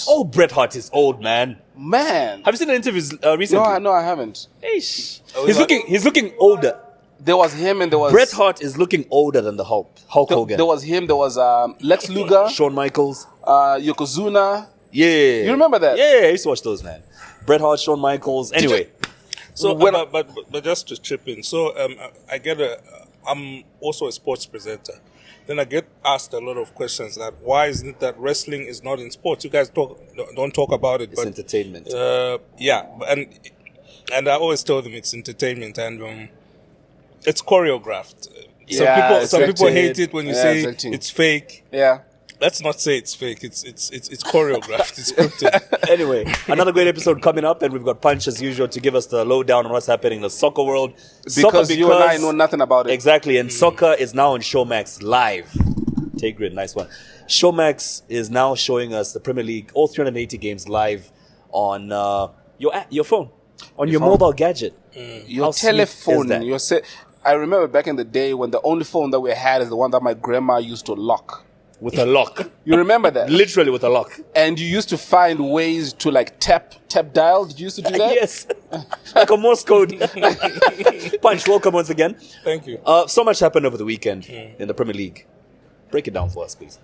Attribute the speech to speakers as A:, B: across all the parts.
A: Oh, Bret Hart is old, man.
B: Man.
A: Have you seen the interviews recently?
B: No, I haven't.
A: He's looking older.
B: There was him and there was...
A: Bret Hart is looking older than the Hulk Hogan.
B: There was him, there was Lex Luger.
A: Shawn Michaels.
B: Yokozuna.
A: Yeah.
B: You remember that?
A: Yeah, I used to watch those, man. Bret Hart, Shawn Michaels. Anyway.
C: So, but just to chip in. So, I'm also a sports presenter. Then I get asked a lot of questions that why isn't it that wrestling is not in sports? You guys don't talk about it.
A: It's entertainment.
C: Yeah, and I always tell them it's entertainment and it's choreographed. Some people hate it when you say it's fake.
B: Yeah.
C: Let's not say it's fake. It's choreographed. It's scripted.
A: Anyway, another great episode coming up, and we've got Punch as usual to give us the lowdown on what's happening in the soccer world.
B: Because you and I know nothing about it.
A: Exactly, and soccer is now on Showmax live. Take grid, nice one. Showmax is now showing us the Premier League, all 380 games live on your phone, on your mobile gadget.
B: Your telephone. I remember back in the day when the only phone that we had is the one that my grandma used to lock.
A: With a lock.
B: You remember that?
A: Literally with a lock.
B: And you used to find ways to like tap dial. Did you used to do that?
A: Yes. Like a Morse code. Punch, welcome once again.
C: Thank you.
A: So much happened over the weekend in the Premier League. Break it down for us, please.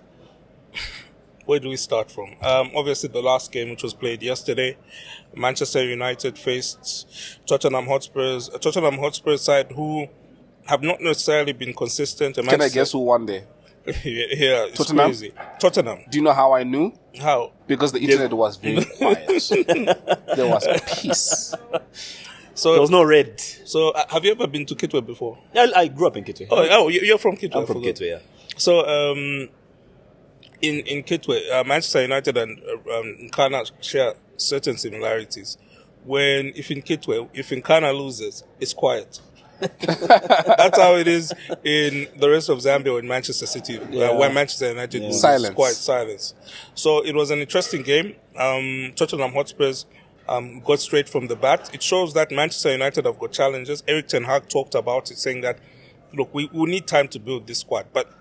C: Where do we start from? Obviously, the last game, which was played yesterday, Manchester United faced Tottenham Hotspurs. A Tottenham Hotspur side who have not necessarily been consistent.
B: Can I guess who won there?
C: Yeah, it's
B: Tottenham?
C: crazy. Tottenham.
B: Do you know how I knew?
C: How?
B: Because the internet was very quiet. There was peace.
C: So
A: there was no red.
C: So, have you ever been to Kitwe before?
A: I grew up in Kitwe.
C: Oh, you're from Kitwe.
A: I'm from Kitwe, yeah.
C: So, in Kitwe, Manchester United and Nkana share certain similarities. If Nkana loses, it's quiet. That's how it is in the rest of Zambia or in Manchester City, where Manchester United loses.
B: Silence.
C: Quiet silence. So it was an interesting game. Tottenham Hotspurs got straight from the bat. It shows that Manchester United have got challenges. Eric Ten Hag talked about it, saying that, look, we need time to build this squad. But,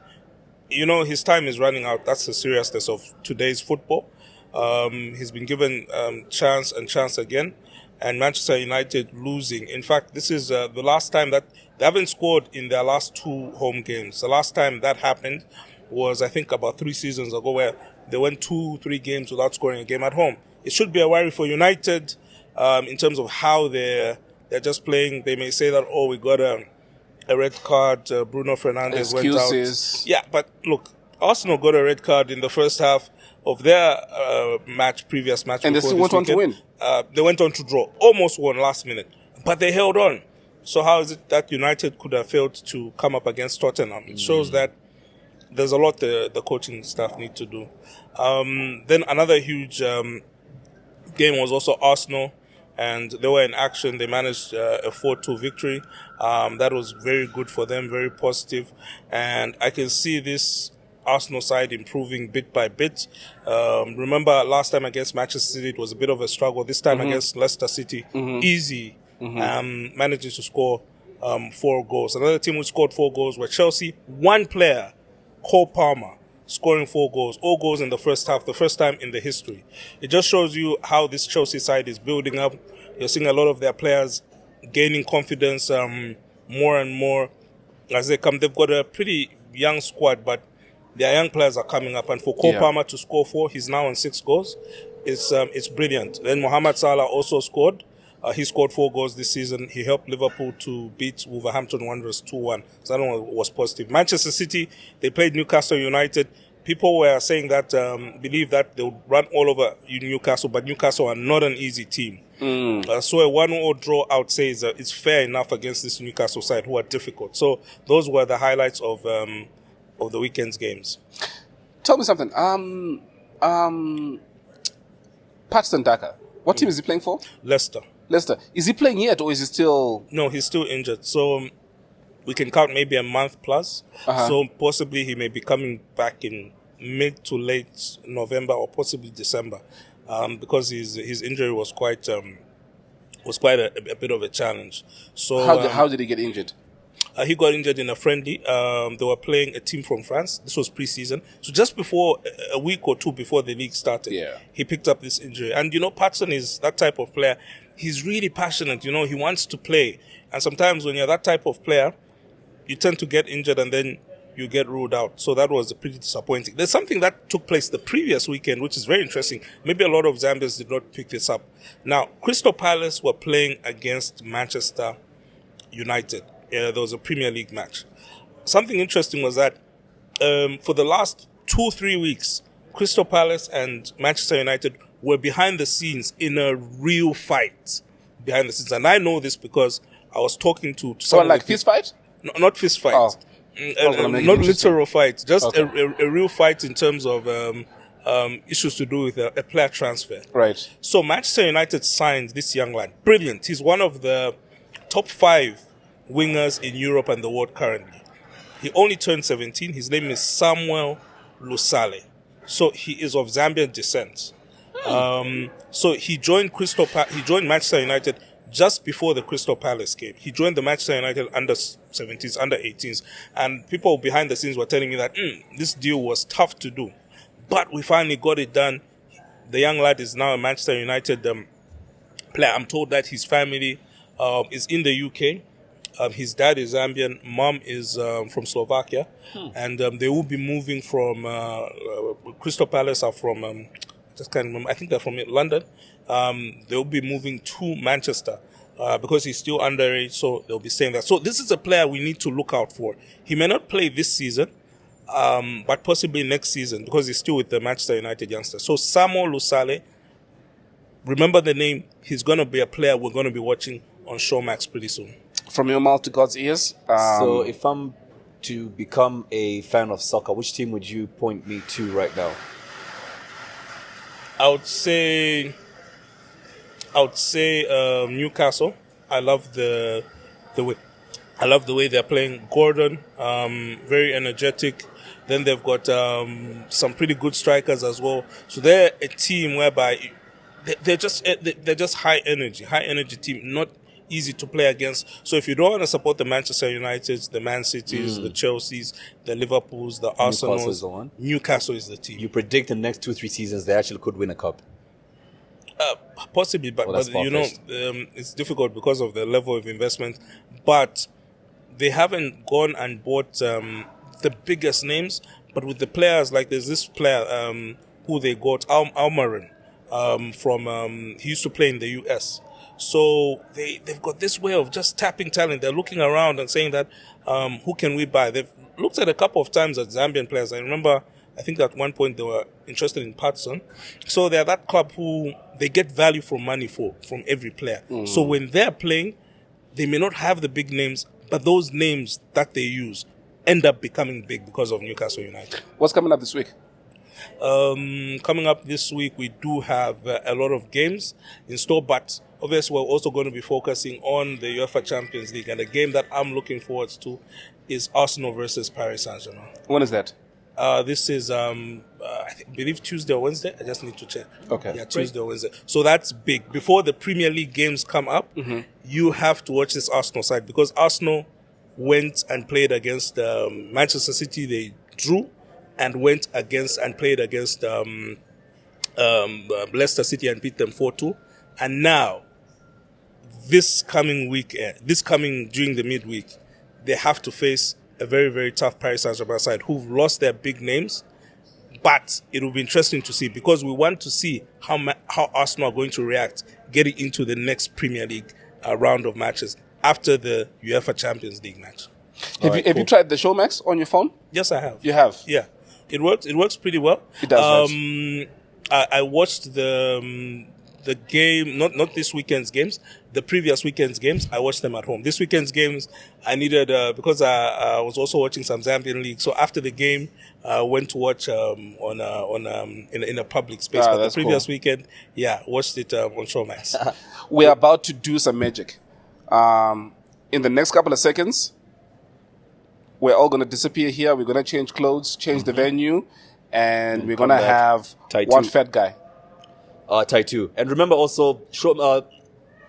C: his time is running out. That's the seriousness of today's football. He's been given chance and chance again. And Manchester United losing. In fact, this is the last time that they haven't scored in their last 2 home games. The last time that happened was, I think, about 3 seasons ago, where they went 2-3 games without scoring a game at home. It should be a worry for United in terms of how they're just playing. They may say that, we got a red card. Bruno Fernandes went out. Yeah, but look, Arsenal got a red card in the first half of their previous match.
B: And they still went on to win.
C: They went on to draw. Almost won last minute. But they held on. So how is it that United could have failed to come up against Tottenham? It shows that there's a lot the coaching staff need to do. Then another huge game was also Arsenal. And they were in action. They managed a 4-2 victory. That was very good for them, very positive. And I can see this Arsenal side improving bit by bit. Remember last time against Manchester City, it was a bit of a struggle. This time against Leicester City, easy. Managing to score 4 goals. Another team who scored 4 goals were Chelsea. One player, Cole Palmer, scoring 4 goals. All goals in the first half, the first time in the history. It just shows you how this Chelsea side is building up. You're seeing a lot of their players gaining confidence more and more as they come. They've got a pretty young squad, but their young players are coming up. And for Cole Palmer to score 4, he's now on 6 goals. It's brilliant. Then Mohamed Salah also scored. He scored 4 goals this season. He helped Liverpool to beat Wolverhampton Wanderers 2-1. So that one was positive. Manchester City, they played Newcastle United. People were saying that, believe that they would run all over Newcastle, but Newcastle are not an easy team. So a 1-1 draw, I would say, is fair enough against this Newcastle side, who are difficult. So those were the highlights of the weekend's games.
B: Tell me something. Patson Daka, what team is he playing for?
C: Leicester.
B: Is he playing yet, or is he still...
C: No, he's still injured. So we can count maybe a month plus. So possibly he may be coming back in mid to late November or possibly December, because his injury was quite a bit of a challenge. So
B: how did he get injured?
C: He got injured in a friendly. They were playing a team from France. This was pre-season. So just before, a week or two before the league started, he picked up this injury. And, Patson is that type of player. He's really passionate. He wants to play. And sometimes when you're that type of player, you tend to get injured and then you get ruled out. So that was pretty disappointing. There's something that took place the previous weekend, which is very interesting. Maybe a lot of Zambians did not pick this up. Now, Crystal Palace were playing against Manchester United. There was a Premier League match. Something interesting was that for the last 2-3 weeks, Crystal Palace and Manchester United were behind the scenes in a real fight. Behind the scenes. And I know this because I was talking to someone.
B: Like fist fight?
C: No, not fist fight.
B: Oh.
C: Not literal fight, just a real fight in terms of issues to do with a player transfer.
B: Right.
C: So Manchester United signed this young lad. Brilliant. He's one of the top 5 wingers in Europe and the world currently. He only turned 17. His name is Samuel Lusale. So he is of Zambian descent. So he joined Manchester United just before the Crystal Palace game. He joined the Manchester United under-17s, under-18s, and people behind the scenes were telling me that this deal was tough to do. But we finally got it done. The young lad is now a Manchester United player. I'm told that his family is in the UK. His dad is Zambian, mom is from Slovakia, and they will be moving from Crystal Palace are from just can't remember. I think they're from London. They'll be moving to Manchester because he's still underage, so they'll be saying that. So this is a player we need to look out for. He may not play this season, but possibly next season because he's still with the Manchester United youngster. So Samuel Lusale, remember the name. He's going to be a player we're going to be watching on Showmax pretty soon. From your mouth to God's ears.
A: So if I'm to become a fan of soccer, which team would you point me to right now?
C: I would say Newcastle. I love the way they're playing. Gordon, very energetic. Then they've got some pretty good strikers as well. So they're a team whereby they're just high energy team, not easy to play against. So if you don't want to support the Manchester Uniteds, the Man Cities, the Chelseas, the Liverpools, the Arsenals, Newcastle is the team.
A: You predict the next 2-3 seasons they actually could win a cup?
C: Possibly, but it's difficult because of the level of investment. But they haven't gone and bought the biggest names. But with the players, like there's this player who they got, Almarin, from he used to play in the US. So they've got this way of just tapping talent. They're looking around and saying that who can we buy? They've looked at a couple of times at Zambian players. I remember, I think at one point they were interested in Patson. So they're that club who they get value for money from every player. So when they're playing, they may not have the big names, but those names that they use end up becoming big because of Newcastle United.
B: What's coming up this week?
C: Coming up this week, we do have a lot of games in store, but obviously we're also going to be focusing on the UEFA Champions League, and the game that I'm looking forward to is Arsenal versus Paris Saint-Germain.
B: When is that?
C: This is, I believe Tuesday or Wednesday. I just need to check.
B: Okay.
C: Yeah, Tuesday or Wednesday. So that's big. Before the Premier League games come up, you have to watch this Arsenal side because Arsenal went and played against Manchester City. They drew and went against and played against Leicester City and beat them 4-2. And now, this coming during the midweek, they have to face a very, very tough Paris Saint-Germain side who've lost their big names. But it will be interesting to see because we want to see how Arsenal are going to react getting into the next Premier League round of matches after the UEFA Champions League match.
B: Have you tried the Showmax on your phone?
C: Yes, I have.
B: You have?
C: Yeah. It works. It works pretty well.
B: It does. Right?
C: I watched the game, not this weekend's games, the previous weekend's games. I watched them at home. This weekend's games, I needed because I was also watching some Zambian league. So after the game, I went to watch in a public space. But the previous weekend, watched it on Showmax.
B: We're about to do some magic. In the next couple of seconds, we're all going to disappear here. We're going to change clothes, change the venue, and we're going to have
A: Ty2.
B: one fat guy.
A: Ty2. And remember also,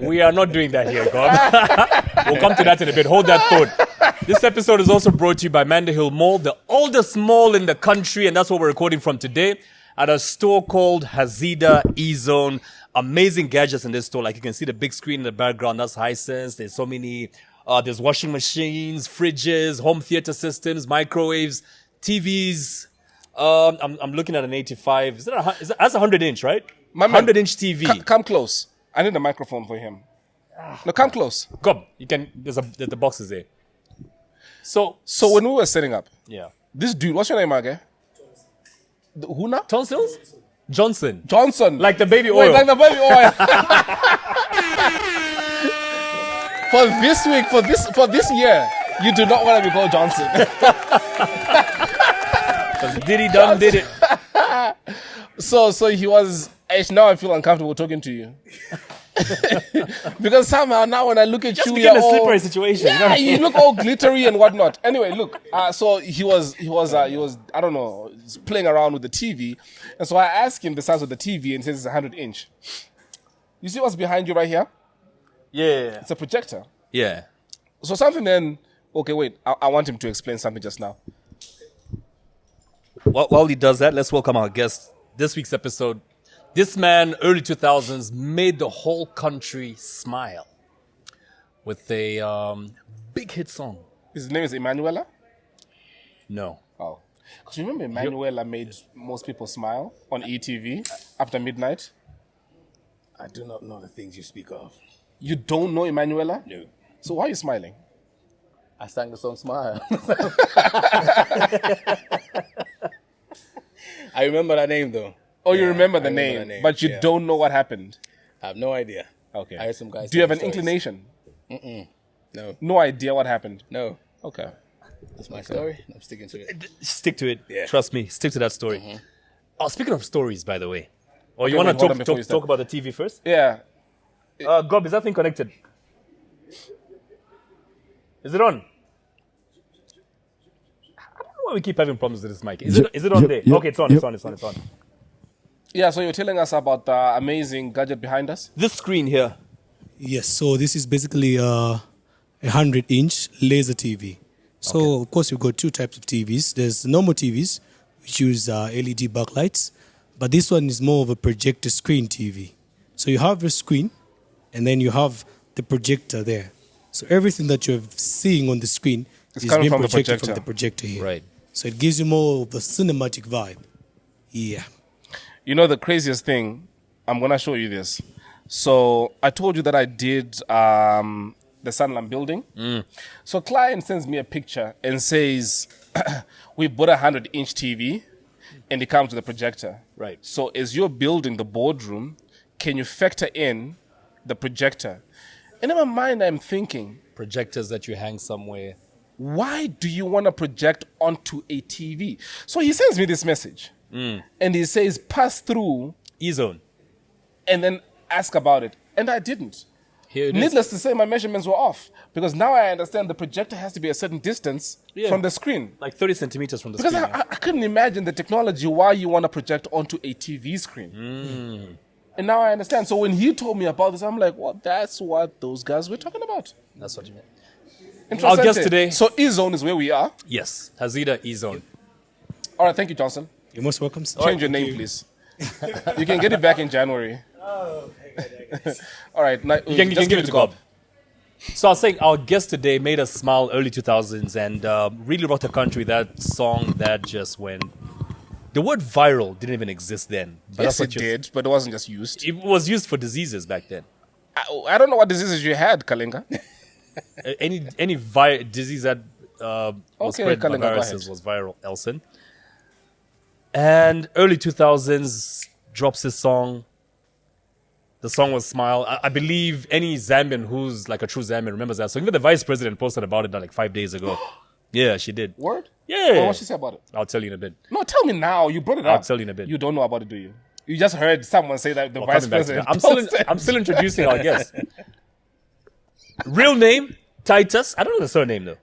A: We are not doing that here, God. We'll come to that in a bit. Hold that thought. This episode is also brought to you by Manderhill Mall, the oldest mall in the country, and that's what we're recording from today at a store called Hazida Ezone. Amazing gadgets in this store. Like you can see the big screen in the background. That's Hisense. There's so many. There's washing machines, fridges, home theater systems, microwaves, TVs. I'm looking at an 85. That's a 100-inch, right?
B: My man,
A: 100-inch TV.
B: Come close. I need a microphone for him. No, come close.
A: Come. You can. The box is there. So
B: when we were setting up,
A: yeah.
B: this dude, what's your name, Age? Who now?
A: Tonsils? Johnson.
B: Johnson.
A: Like the baby oil.
B: Wait, like the baby oil. For this week, for this year, you do not want to be called Johnson.
A: Because Diddy done did it.
B: So he was. Now I feel uncomfortable talking to you. Because somehow now when I look at
A: Just
B: you,
A: became
B: you're
A: a slippery
B: all,
A: situation.
B: yeah, you look all glittery and whatnot. Anyway, look. So he was I don't know, playing around with the TV, and so I asked him the size of the TV, and he says it's 100-inch. You see what's behind you right here?
A: Yeah.
B: It's a projector.
A: Yeah.
B: So something then. Okay, wait. I want him to explain something just now.
A: While he does that, let's welcome our guest. This week's episode. This man, early 2000s, made the whole country smile with a big hit song.
B: His name is Emanuela?
A: No.
B: Oh. Because you remember Emanuela made most people smile on ETV after midnight?
D: I do not know the things you speak of.
B: You don't know Emanuela?
D: No.
B: So why are you smiling?
D: I sang the song Smile. I remember that name though.
B: Oh, you remember the
D: I remember
B: name,
D: the name,
B: but you
D: yeah.
B: don't know what happened.
D: I have no idea.
B: Okay.
D: I heard some guys.
B: Do you have an
D: telling stories.
B: inclination?
D: No.
B: No idea what happened.
D: No.
B: Okay.
D: That's my story. I'm sticking to it.
A: Stick to it.
D: Yeah.
A: Trust me. Stick to that story. Oh, speaking of stories, by the way. Oh, you
B: Okay,
A: want
B: wait, hold
A: to
B: on before you start.
A: talk about the TV first?
B: Yeah.
A: Gob, is that thing connected? Is it on? I don't know why we keep having problems with this mic. Is it on there? Okay, it's on. It's on.
B: Yeah, so you're telling us about the amazing gadget behind us?
A: This screen here.
E: Yes, so this is basically a 100-inch laser TV. So, of course, we've got two types of TVs. There's normal TVs, which use LED backlights, but this one is more of a projector screen TV. So you have a screen, and then you have the projector there. So everything that you're seeing on the screen is
B: coming
E: being
B: from the
E: projected
B: projector.
E: from the projector here.
A: Right.
E: So it gives you more of a cinematic vibe. Yeah.
B: You know the craziest thing? I'm going to show you this. So I told you that I did the Sanlam building. So client sends me a picture and says, we bought a 100-inch TV and it comes with a projector.
A: Right.
B: So as you're building the boardroom, can you factor in the projector? And in my mind, I'm thinking,
A: Projectors that you hang somewhere.
B: why do you want to project onto a TV? So he sends me this message and he says, pass through
A: Ezone.
B: and then ask about it. And I didn't.
A: Here it is.
B: Needless to say, my measurements were off because now I understand the projector has to be a certain distance from the screen.
A: Like 30 centimeters from the
B: Because
A: screen.
B: I couldn't imagine the technology why you want to project onto a TV screen. And now I understand. So when he told me about this, I'm like, well, that's what those guys were talking about.
A: That's what you meant.
B: Interesting.
A: Our guest today.
B: So Ezone is where we are.
A: Yes. Hazida Ezone.
B: All right, thank you, Johnson.
E: You're most welcome. sir.
B: Change your name, please. You can get it back in January. All right, now,
A: You can
B: just
A: give it to Gob. So I was saying our guest today made us smile early 2000s and really rocked the country with that song that just went. The word viral didn't even exist then. But
B: Yes,
A: that's
B: it
A: what
B: did, but it wasn't just used.
A: It was used for diseases back then.
B: I don't know what diseases you had, Kalinga.
A: Any disease that was
B: Okay,
A: spread by
B: Kalinga, go
A: viruses
B: ahead.
A: was viral, Elson. And early 2000s drops this song. The song was Smile. I believe any Zambian who's like a true Zambian remembers that. So even the vice president posted about it like 5 days ago. Yeah, she did.
B: Word?
A: Yeah.
B: Well, what she say about it?
A: I'll tell you in a bit.
B: No, tell me now. You brought it
A: I'll
B: up.
A: tell you in a bit.
B: You don't know about it, do you? You just heard someone say that the
A: We're
B: vice
A: coming back to
B: president.
A: that. I'm still introducing our guest. Real name, Titus. I don't know the surname though.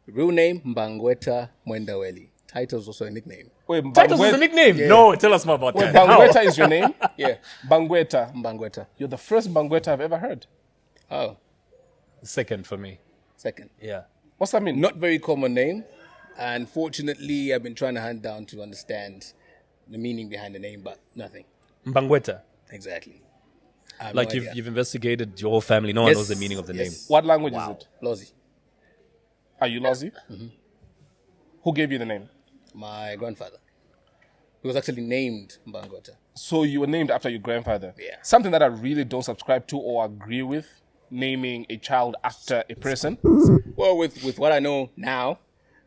D: Real name Mbangweta Mwendaweli. Taito is also a nickname.
B: Wait,
A: Titus is a nickname.
D: Yeah.
A: No, tell us more about
B: Wait,
A: that. How?
B: Bangweta is your name?
D: Yeah,
B: Bangweta.
D: Mbangweta.
B: You're the first Bangweta I've ever heard.
D: Oh,
A: Second for me.
D: second.
A: Yeah.
B: What's that mean?
D: Not very common name. And fortunately, I've been trying to hunt down to understand the meaning behind the name, but nothing.
A: Mbangweta.
D: Exactly. I have
A: Like
D: no idea.
A: you've investigated your whole family. No one
D: Yes.
A: knows the meaning of the name.
D: Yes.
B: What language is it?
D: Lozi,
B: Are you Lozi?
D: Mm-hmm.
B: Who gave you the name?
D: my grandfather. He was actually named Mbangweta.
B: So you were named after your grandfather.
D: Yeah.
B: Something that I really don't subscribe to or agree with, naming a child after a person.
D: Well, with what I know now,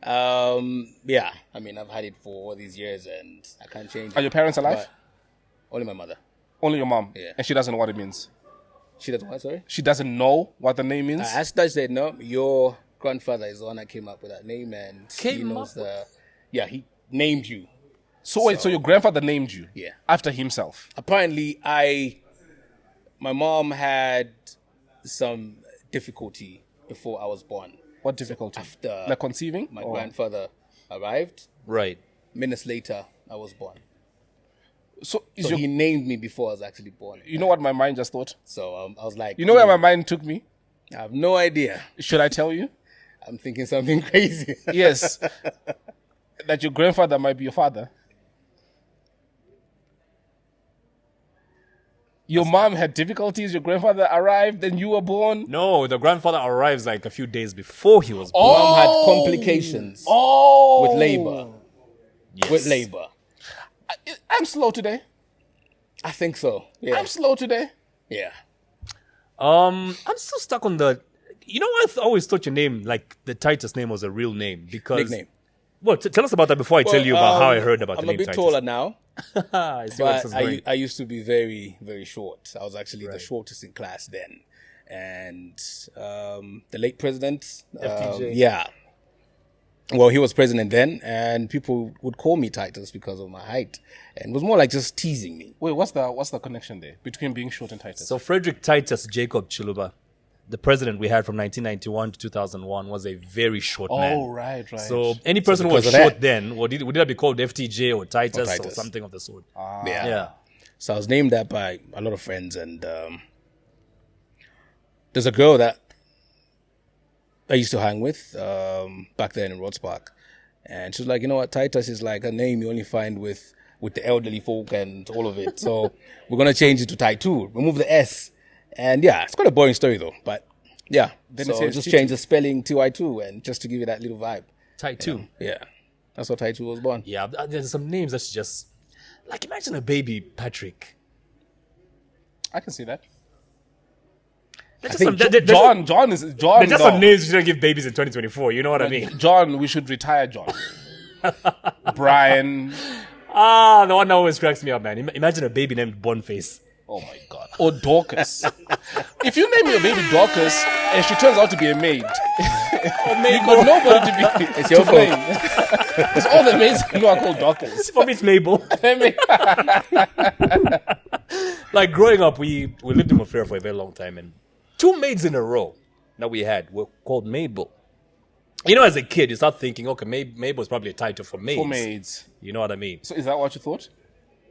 D: yeah. I mean, I've had it for all these years and I can't change it.
B: Are your parents alive?
D: But only my mother.
B: Only your mom.
D: Yeah.
B: And she doesn't know what it means.
D: She doesn't what, sorry?
B: She doesn't know what the name means.
D: As I said, no, your grandfather is the one that came up with that name and he knows yeah, he named you.
B: So wait, so your grandfather named you?
D: Yeah.
B: After himself?
D: Apparently, my mom had some difficulty before I was born.
B: What difficulty?
D: After
B: like conceiving?
D: my
B: Or-
D: grandfather arrived,
A: Right.
D: minutes later, I was born.
B: So, is
D: So
B: your,
D: he named me before I was actually born.
B: you know what my mind just thought?
D: So I was like,
B: You know where my mind took me?
D: I have no idea.
B: Should I tell you?
D: I'm thinking something crazy.
B: Yes. That your grandfather might be your father. Your mom had difficulties, your grandfather arrived, then you were born.
A: No, the grandfather arrives like a few days before he was born.
D: Mom had complications
B: Oh!
D: with labor.
A: Yes.
D: With labor.
B: I'm slow today.
D: I think so. Yeah.
B: I'm slow today.
D: Yeah.
A: I'm still stuck on the. You know, I always thought your name, like the Titus name, was a real name because.
D: Nickname.
A: Well, tell us about that before I tell you about how I heard about
D: I'm
A: the name
D: a bit
A: Titus.
D: taller now,
A: I see where this
D: but
A: is going.
D: I used to be very, very short. I was actually the shortest in class then. And the late president,
A: FTJ.
D: yeah. Well, he was president then, and people would call me Titus because of my height. And it was more like just teasing me.
B: Wait, what's the connection there between being short and Titus?
A: So Frederick Titus Jacob Chiluba, the president we had from 1991 to 2001, was a very short man.
B: Oh, right.
A: So any person who was
D: because of
A: short
D: that-
A: then, would either be called FTJ or Titus or
D: Titus.
A: something of the sort.
D: Yeah.
A: Yeah.
D: So I was named that by a lot of friends, and there's a girl that I used to hang with back then in Rhodes Park, and she was like, you know what, Titus is like a name you only find with the elderly folk and all of it. So we're gonna change it to Ty2, remove the S, and yeah, it's quite a boring story though, but yeah.
B: Then
D: So
B: it says
D: just
B: T2.
D: change the spelling to I2, and just to give it that little vibe.
A: Ty2.
D: Yeah, that's how Ty2 was born.
A: Yeah, there's some names that's just like imagine a baby Patrick.
B: I can see that.
A: There's
D: think
B: John.
A: There's just
B: no.
A: some names you shouldn't give babies in 2024. You know what I mean?
B: John, we should retire John. Brian.
A: The one that always cracks me up, man. Imagine a baby named Boniface.
B: Oh my God. Or Dorcas. If you name your baby Dorcas and she turns out to be a maid, you got nobody to be.
D: It's your
B: to
D: fault.
B: blame. It's all the maids I know are called Dorcas.
A: For me, it's Mabel. Like growing up, we lived in Mafera for a very long time, and 2 maids in a row that we had were called Mabel. You know, as a kid, you start thinking, okay, Mabel is probably a title for maids.
B: For maids.
A: You know what I mean?
B: So is that what you thought?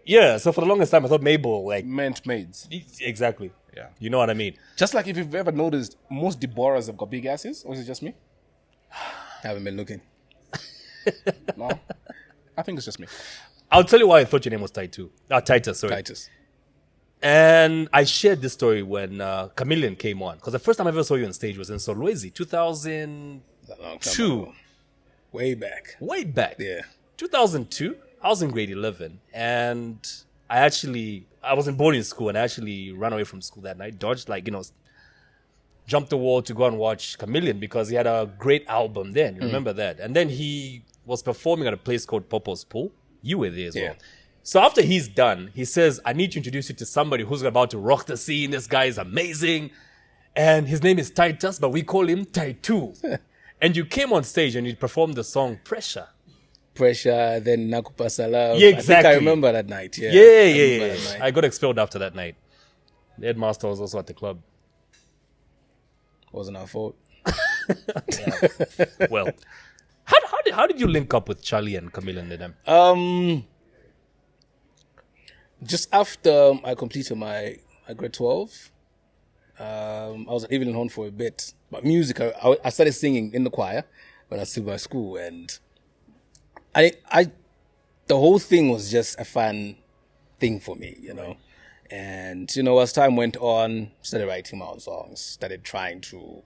A: Yeah. So for the longest time, I thought Mabel, like,
B: Meant maids.
A: exactly.
B: Yeah.
A: You know what I mean?
B: Just like if you've ever noticed, most Deborahs have got big asses, or is it just me?
D: I haven't been looking.
B: No. I think it's just me.
A: I'll tell you why I thought your name was Titus. Titus, sorry.
D: Titus.
A: And I shared this story when Chameleon came on. Because the first time I ever saw you on stage was in Solwezi, 2002.
D: A long time ago. Way back.
A: Way back.
D: Yeah.
A: 2002. I was in grade 11. And I was in boarding school and I actually ran away from school that night. Dodged, jumped the wall to go and watch Chameleon because he had a great album then. You remember that? And then he was performing at a place called Popo's Pool. You were there as well. So after he's done, he says, I need to introduce you to somebody who's about to rock the scene. This guy is amazing. And his name is Titus, but we call him Ty2. And you came on stage and you performed the song Pressure.
D: Pressure, then Nakupa Salam.
A: Yeah,
D: I think
A: exactly.
D: I remember that night. Yeah,
A: Yeah.
D: that night.
A: I got expelled after that night. The headmaster was also at the club.
D: Wasn't our fault.
A: Well, How did you link up with Charlie and Camille and them?
D: Just after I completed my grade 12, I was at Evelyn Horn for a bit. But music, I started singing in the choir when I was still at school, and the whole thing was just a fun thing for me, you know. And, you know, as time went on, started writing my own songs, started trying to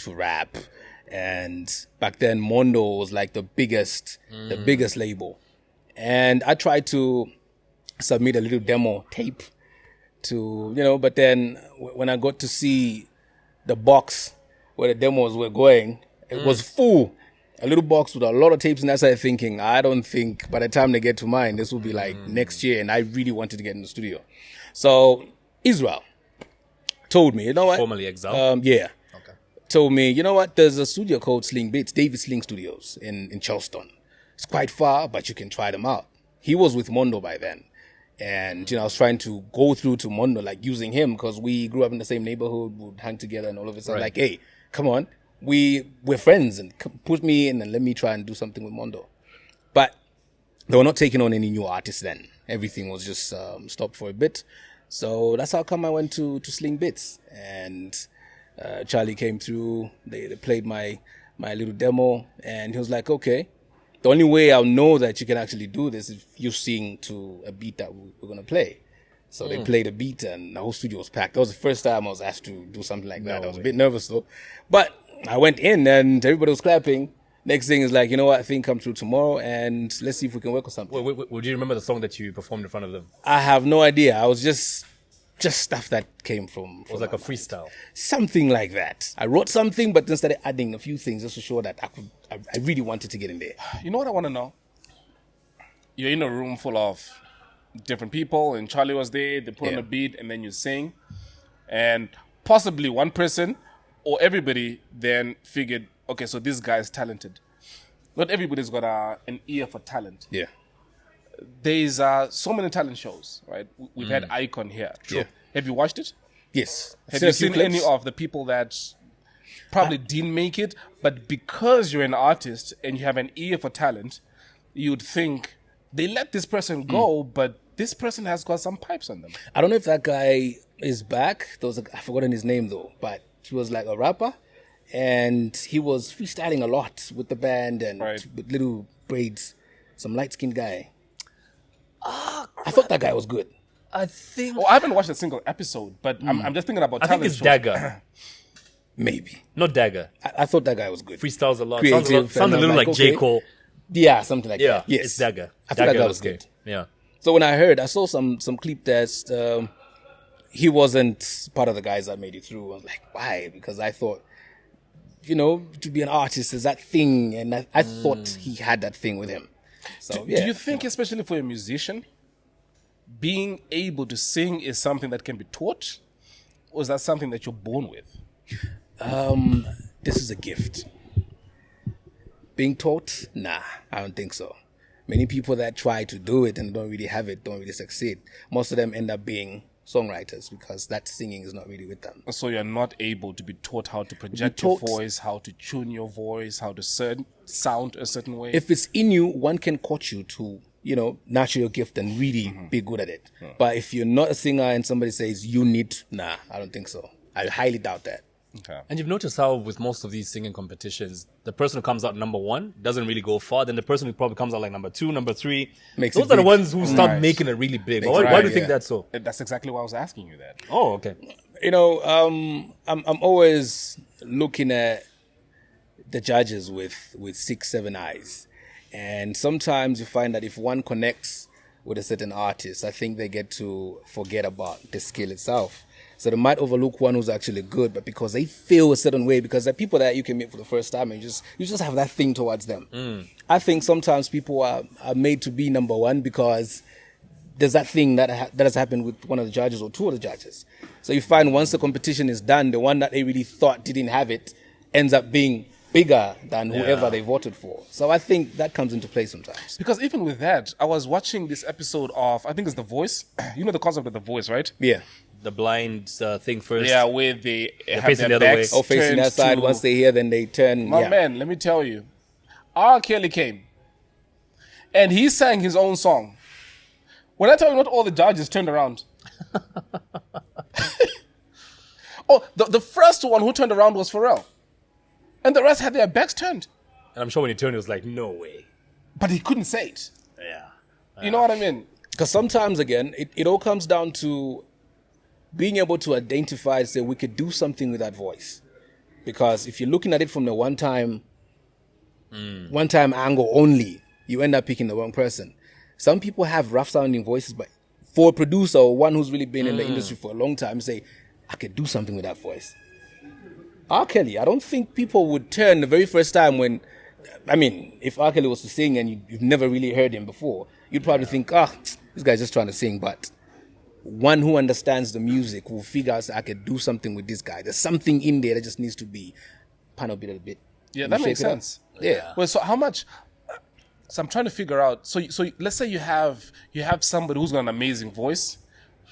D: rap. And back then, Mondo was like the biggest label. And I tried to submit a little demo tape to, you know, but then when I got to see the box where the demos were going, it was full. A little box with a lot of tapes, and I started thinking, I don't think by the time they get to mine, this will be like next year, and I really wanted to get in the studio. So Israel told me, you know what?
A: Formerly exiled?
D: Yeah. Okay. Told me, you know what? There's a studio called Sling Beats, David Sling Studios in Charleston. It's quite far, but you can try them out. He was with Mondo by then. And, you know, I was trying to go through to Mondo, like using him because we grew up in the same neighborhood, would hang together and all of it. So like, hey, come on. We're friends and put me in and let me try and do something with Mondo. But they were not taking on any new artists then. Everything was just stopped for a bit. So that's how come I went to Sling Bits. And Charlie came through. They played my little demo. And he was like, okay, the only way I'll know that you can actually do this is if you sing to a beat that we're going to play. So they played a beat and the whole studio was packed. That was the first time I was asked to do something like that. I was a bit nervous though. But I went in and everybody was clapping. Next thing is like, you know what, I think come through tomorrow and let's see if we can work on something.
A: Would you remember the song that you performed in front of them?
D: I have no idea. I was just stuff that came from
A: It was like a freestyle.
D: Something like that. I wrote something, but then started adding a few things just to show that I really wanted to get in there.
B: You know what I want to know? You're in a room full of different people and Charlie was there, they put on a beat and then you sing. And possibly one person or everybody then figured, okay, so this guy is talented. Not everybody's got an ear for talent.
D: Yeah.
B: There's so many talent shows, right? We've had Icon here. True. Yeah. Have you watched it?
D: Yes.
B: Have you seen any of the people that probably didn't make it, but because you're an artist and you have an ear for talent, you'd think they let this person go, but this person has got some pipes on them.
D: I don't know if that guy is back. I've forgotten his name though, but he was like a rapper and he was freestyling a lot with the band and with little braids. Some light-skinned guy. I thought that guy was good.
A: I think...
B: Oh, I haven't watched a single episode, but I'm just thinking about talent.
A: I think it's Dagger.
D: Maybe.
A: Not Dagger.
D: I thought that guy was good.
A: Freestyles a lot.
D: Creative,
A: Sounds a little like J. Cole.
D: Yeah, something like that. Yes.
A: It's Dagger.
D: I thought that guy was good.
A: Yeah.
D: So when I saw some clip that he wasn't part of the guys that made it through. I was like, why? Because I thought, you know, to be an artist is that thing, and I thought he had that thing with him. So
B: do you think, especially for a musician, being able to sing is something that can be taught, or is that something that you're born with?
D: This is a gift. Being taught? Nah, I don't think so. Many people that try to do it and don't really have it, don't really succeed. Most of them end up being songwriters because that singing is not really with them.
B: So you're not able to be taught how to project your voice, how to tune your voice, how to sound a certain way?
D: If it's in you, one can coach you to, you know, nurture your gift and really be good at it. But if you're not a singer and somebody says you need, nah, I don't think so. I highly doubt that.
B: Okay.
A: And you've noticed how with most of these singing competitions, the person who comes out number one doesn't really go far. Then the person who probably comes out like number two, number three, those are the ones who start making it really big. Why do you think that's so?
B: That's exactly why I was asking you that.
A: Oh, okay.
D: You know, I'm always looking at the judges with 6-7 eyes. And sometimes you find that if one connects with a certain artist, I think they get to forget about the skill itself. So they might overlook one who's actually good, but because they feel a certain way, because they're people that you can meet for the first time and you just have that thing towards them. I think sometimes people are made to be number one because there's that thing that has happened with one of the judges or two of the judges. So you find once the competition is done, the one that they really thought didn't have it ends up being bigger than whoever they voted for. So I think that comes into play sometimes.
B: Because even with that, I was watching this episode of, I think it's The Voice. You know the concept of The Voice, right?
D: Yeah.
A: The blind thing first.
B: Yeah, where they have
A: facing
B: their
A: the other way.
B: backs
D: Or facing that side. Once they hear, then they turn.
B: Man, let me tell you, R. Kelly came, and he sang his own song. When I tell you, not all the judges turned around. Oh, the first one who turned around was Pharrell. And the rest had their backs turned.
A: And I'm sure when he turned, he was like, no way.
B: But he couldn't say it.
A: Yeah.
B: You know what I mean?
D: Because sometimes, again, it all comes down to being able to identify, say, we could do something with that voice. Because if you're looking at it from the one-time angle only, you end up picking the wrong person. Some people have rough-sounding voices, but for a producer or one who's really been in the industry for a long time, say, I could do something with that voice. R. Kelly, I don't think people would turn the very first time when, I mean, if R. Kelly was to sing and you've never really heard him before, you'd probably think, this guy's just trying to sing. But one who understands the music will figure out, I could do something with this guy. There's something in there that just needs to be paneled a little bit.
B: Yeah, that makes sense.
D: Yeah.
B: Well, so how much? So I'm trying to figure out. So let's say you have somebody who's got an amazing voice,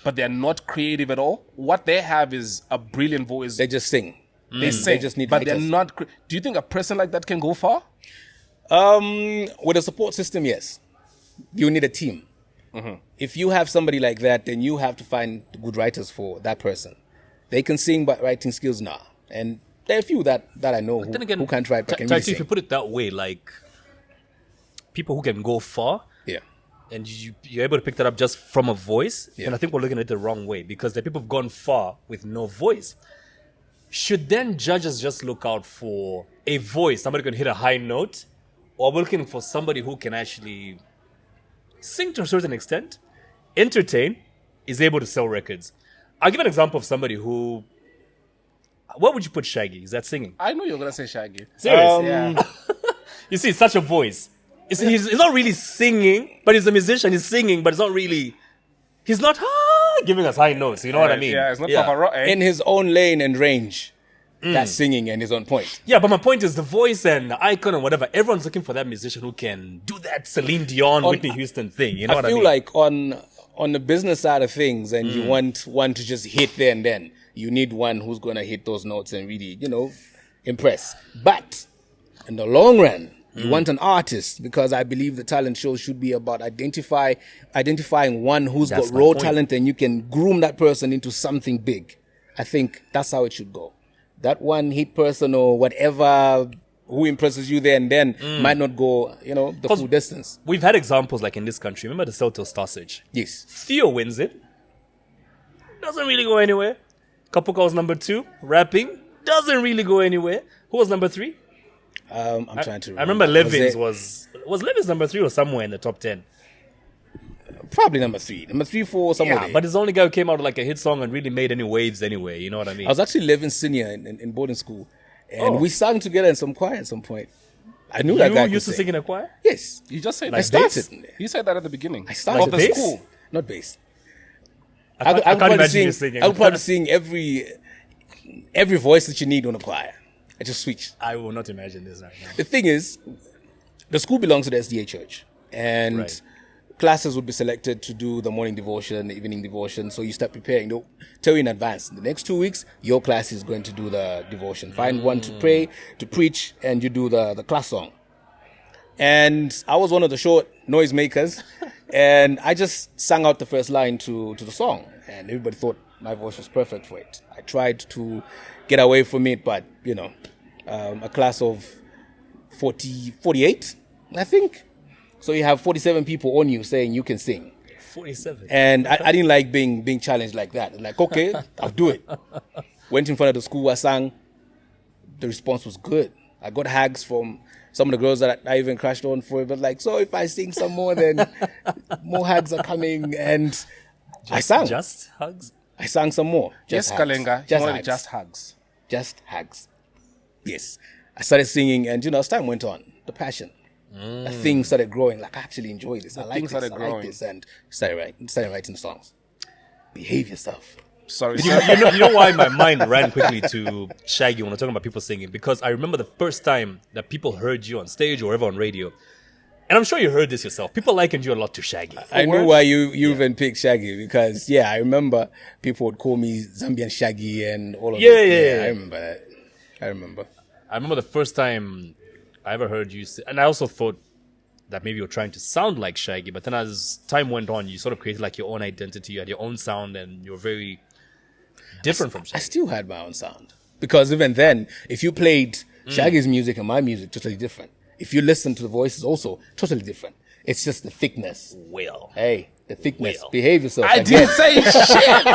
B: but they're not creative at all. What they have is a brilliant voice.
D: They just sing.
B: They sing.
D: They just need
B: but they're
D: writers.
B: not. Do you think a person like that can go far?
D: With a support system, yes. You need a team. If you have somebody like that, then you have to find good writers for that person. They can sing, but writing skills, nah. And there are a few that I know who can't write, but can really
A: Ty2, if you
D: sing.
A: put it that way, like people who can go far,
D: Yeah.
A: and you're able to pick that up just from a voice,
D: Yeah.
A: then I think we're looking at it the wrong way, because the people have gone far with no voice. Should then judges just look out for a voice, somebody who can hit a high note, or we're looking for somebody who can actually sing to a certain extent, entertain, is able to sell records? I'll give an example of somebody who... What would you put Shaggy? Is that singing?
B: I know you're gonna say Shaggy.
A: Serious?
B: Yeah.
A: You see, it's such a voice. He's not really singing, but he's a musician. He's singing, but it's not really... He's not giving us high notes. You know what I mean?
B: Yeah, it's not Papa Rock.
D: In his own lane and range, that's singing and is on point.
A: Yeah, but my point is the voice and the icon and whatever. Everyone's looking for that musician who can do that Celine Dion, Whitney Houston thing. You know what I mean?
D: I feel like on the business side of things, and you want one to just hit there and then, you need one who's going to hit those notes and really, impress. But in the long run, you want an artist, because I believe the talent show should be about identifying one who's
A: That's
D: got
A: my
D: raw
A: point.
D: talent, and you can groom that person into something big. I think that's how it should go. That one hit person or whatever who impresses you there and then might not go, the full distance.
A: We've had examples like in this country. Remember the Celtic Star Search?
D: Yes.
A: Theo wins it. Doesn't really go anywhere. Couple Calls number 2. Rapping. Doesn't really go anywhere. Who was number 3?
D: I'm trying to remember.
A: I remember Levins
D: Was
A: was Levins number 3 or somewhere in the top 10?
D: probably number 3. Number 3, 4, somewhere there.
A: But he's the only guy who came out with like a hit song and really made any waves anyway. You know what I mean?
D: I was actually living senior in boarding school, and we sang together in some choir at some point. I knew that guy
A: You
D: could
A: used to
D: sing.
A: sing in a choir?
D: Yes,
B: You just said
D: I
B: that.
D: started.
B: You said that at the beginning.
D: I started
B: Of the
A: bass?
B: school.
D: Not bass.
A: I
D: would
A: can't
D: probably
A: imagine you singing.
D: I would probably sing every voice that you need on a choir. I just switch.
A: I will not imagine this right now.
D: The thing is, the school belongs to the SDA church, and
A: Right.
D: classes would be selected to do the morning devotion, the evening devotion. So you start preparing. They'll tell you in advance. The next 2 weeks, your class is going to do the devotion. Find one to pray, to preach, and you do the class song. And I was one of the short noisemakers, and I just sang out the first line to the song, and everybody thought my voice was perfect for it. I tried to get away from it, but a class of 48, I think. So you have 47 people on you saying you can sing.
A: 47.
D: And I didn't like being challenged like that. Like, okay, I'll do it. Went in front of the school, I sang. The response was good. I got hags from some of the girls that I even crashed on for it. But like, so if I sing some more, then more hags are coming. And I sang.
A: Just hugs?
D: I sang some more.
B: Yes,
D: Just hags.
B: Kalenga.
D: Just
B: Only
D: hags.
B: just hugs.
D: Just hags. Yes. I started singing, and as time went on, the passion. The thing started growing. Like, I actually enjoy this. I like
B: thing
D: this.
B: started
D: I
B: growing.
D: like this. And started writing songs. Behave yourself.
B: Sorry.
A: You know why my mind ran quickly to Shaggy when we're talking about people singing? Because I remember the first time that people heard you on stage or ever on radio. And I'm sure you heard this yourself. People likened you a lot to Shaggy.
D: I know why you even picked Shaggy, because I remember people would call me Zambian Shaggy and all of that.
A: Yeah.
D: I remember that. I remember
A: I remember the first time I ever heard you say, and I also thought that maybe you're trying to sound like Shaggy, but then as time went on, you sort of created like your own identity, you had your own sound, and you're very different from
D: I
A: Shaggy.
D: still had my own sound. Because even then, if you played Shaggy's music and my music, totally different. If you listen to the voices, also totally different. It's just the thickness.
A: Well.
D: Hey, the thickness.
A: Well.
D: Behave yourself.
B: I didn't say shit.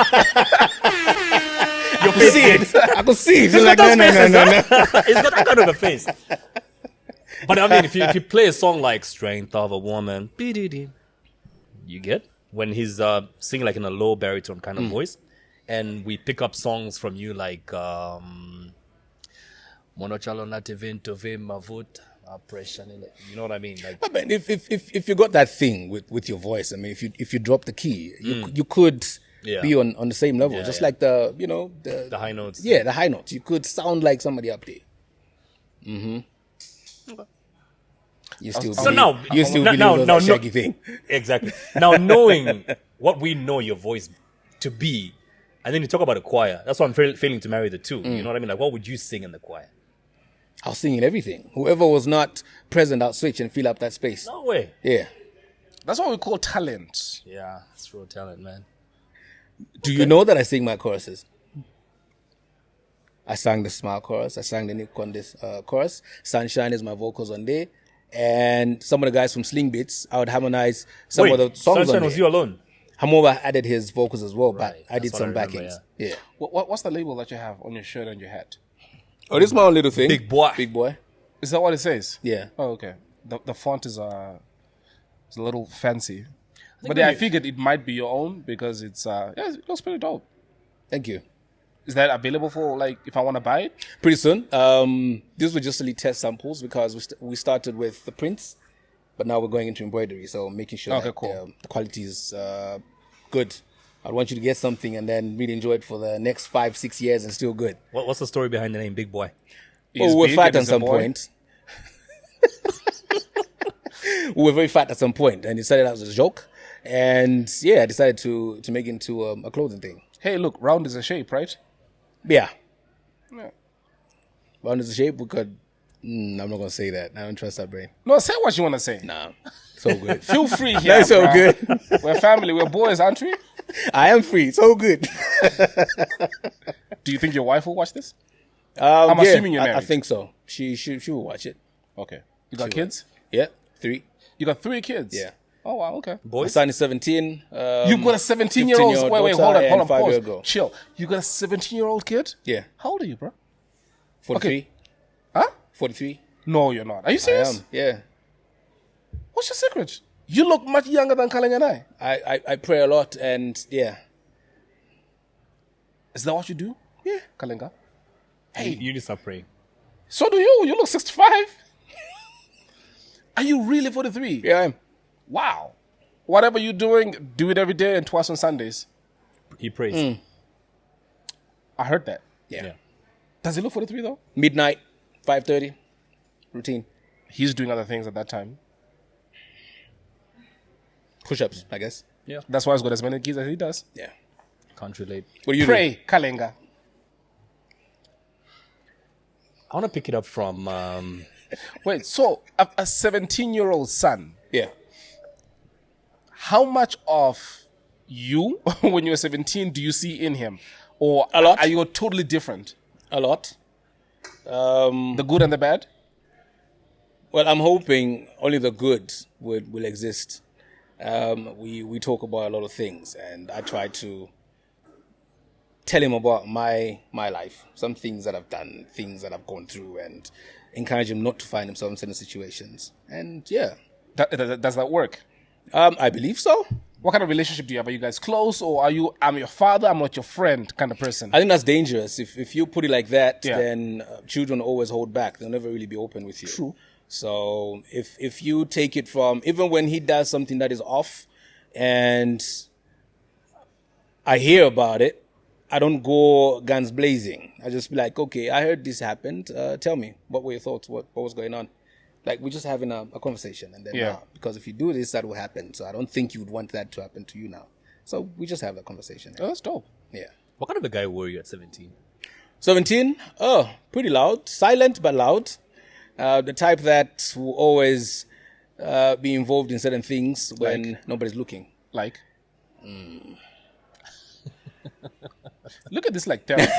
D: You can see it. I can see it.
A: He's
D: Like,
A: got
D: no.
A: He's got that kind of a face. But I mean, if you play a song like "Strength of a Woman," you get when he's singing like in a low baritone kind of voice, and we pick up songs from you like "Monochalo Nativento Ve Mavut." You know what I mean? Like,
D: I mean, if you got that thing with your voice, I mean, if you drop the key, you could be on the same level, just like the
A: high notes.
D: Yeah, the high notes. You could sound like somebody up there. You still
A: So now,
D: believe that Shaggy thing.
A: Exactly. Now, knowing what we know your voice to be, and then you talk about a choir. That's why I'm failing to marry the two. You know what I mean? Like, what would you sing in the choir?
D: I'll sing in everything. Whoever was not present, I'll switch and fill up that space.
A: No way.
D: Yeah.
B: That's what we call talent.
A: Yeah, it's real talent, man.
D: Do you know that I sing my choruses? I sang the Smile chorus. I sang the Nick Condes chorus. Sunshine is my vocals on there. And some of the guys from Sling Beats, I would harmonize some of the songs
A: Sunshine
D: on
A: was
D: there.
A: you alone?
D: Hamoba added his vocals as well,
A: Right,
D: but I did
A: that's what
D: some
A: I remember,
D: backings. Yeah.
B: What's the label that you have on your shirt and your hat?
D: Oh, this is my own little thing.
A: Big boy.
D: Big boy.
B: Is that what it says?
D: Yeah.
B: Oh, okay. The font is a little fancy. But
A: when
B: I
A: you-
B: figured it might be your own because it's it looks pretty dope.
D: Thank you.
B: Is that available for like if I want to buy it?
D: Pretty soon. These were just really test samples because we started with the prints, but now we're going into embroidery. So making sure
B: Okay,
D: that
B: cool.
D: the quality is good. I want you to get something and then really enjoy it for the next 5-6 years and still good.
A: What's the story behind the name Big Boy?
B: He's
D: We're
B: big
D: fat
B: and
D: at
B: he's a
D: some
B: boy.
D: point. We were very fat at some point, and it started out as a joke. And yeah, I decided to make it into a clothing thing.
B: Hey, look, round is a shape, right?
D: Yeah.
B: Yeah.
D: Round is the shape. We could. I'm not gonna say that. I don't trust that brain.
B: No, say what you want to say.
D: Nah, so good.
B: Feel free here.
D: That's so
B: bruh.
D: good.
B: We're family. We're boys, aren't we?
D: I am free. So good.
B: Do you think your wife will watch this?
D: I'm
B: assuming you're married.
D: I think so. She will watch it.
B: Okay. You got kids?
D: Yeah, 3.
B: You got 3 kids?
D: Yeah.
B: Oh, wow. Okay.
D: My
A: Boys?
D: son is 17.
B: You've got a 17-year-old.
D: 15-year-old
B: Wait, hold
D: daughter
B: on,
D: and
B: pause.
D: 5-year-old girl.
B: Chill. You got a 17-year-old kid?
D: Yeah.
B: How old are you, bro?
D: 43.
B: Okay. Huh?
D: 43.
B: No, you're not. Are you
D: I
B: serious?
D: am. Yeah.
B: What's your secret? You look much younger than Kaleng and I.
D: I pray a lot and yeah.
B: Is that what you do? Yeah. Kalenga.
A: Hey, you need to stop praying.
B: So do you. You look 65. Are you really 43?
D: Yeah, I am.
B: Wow. Whatever you're doing, do it every day and twice on Sundays.
A: He prays.
B: I heard that.
D: Yeah.
B: Does he look 43 though?
D: Midnight, 5:30. Routine.
B: He's doing other things at that time.
D: Push-ups, I guess.
B: That's why he's got as many kids as he does.
D: Yeah.
A: Can't relate.
D: What do you
B: Pray, Kalenga.
A: I want to pick it up from...
B: Wait, so a 17-year-old son,
D: do? Yeah.
B: how much of you, when you were 17, do you see in him? Or
D: A lot.
B: are you totally different?
D: A lot.
B: The good and the bad?
D: Well, I'm hoping only the good will exist. We talk about a lot of things, and I try to tell him about my life, some things that I've done, things that I've gone through, and encourage him not to find himself in certain situations. And yeah,
B: Does that work?
D: I believe so.
B: What kind of relationship do you have? Are you guys close, or are you, I'm your father, I'm not your friend kind of person?
D: I think that's dangerous. If you put it like that,
B: Yeah.
D: then children always hold back. They'll never really be open with you.
B: True.
D: So if you take it from, even when he does something that is off and I hear about it, I don't go guns blazing. I just be like, okay, I heard this happened. Tell me, what were your thoughts? What was going on? Like, we're just having a conversation. And then,
B: Yeah.
D: because if you do this, that will happen. So I don't think you would want that to happen to you now. So we just have a conversation.
B: Oh, that's dope.
D: Yeah.
A: What kind of a guy were you at 17?
D: 17? Oh, pretty loud. Silent, but loud. The type that will always be involved in certain things when nobody's looking.
B: Like? Look at this like therapy.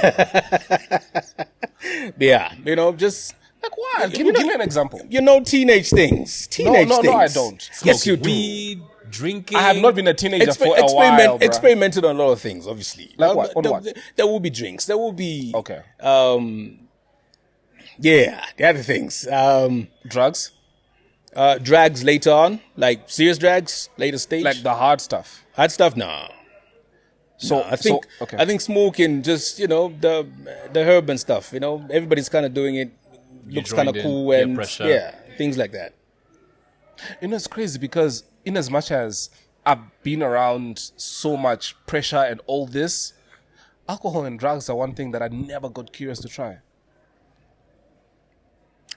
D: Yeah, just
B: Like what? Give me an example.
D: teenage things. Teenage things.
B: No, I don't.
D: Yes, you do.
A: Weed, drinking.
B: I have not been a teenager for a while, bruh.
D: Experimented on a lot of things, obviously.
B: Like what? On what?
D: There will be drinks. There will be
B: Okay.
D: Yeah, the other things.
B: Drugs?
D: Drags later on, like serious drags, later stage.
B: Like the hard stuff.
D: Hard stuff, no. I think smoking, just the herb and stuff. Everybody's kind of doing it. Looks kind of cool and things like that.
B: It's crazy because in as much as I've been around so much pressure and all this, alcohol and drugs are one thing that I never got curious to try.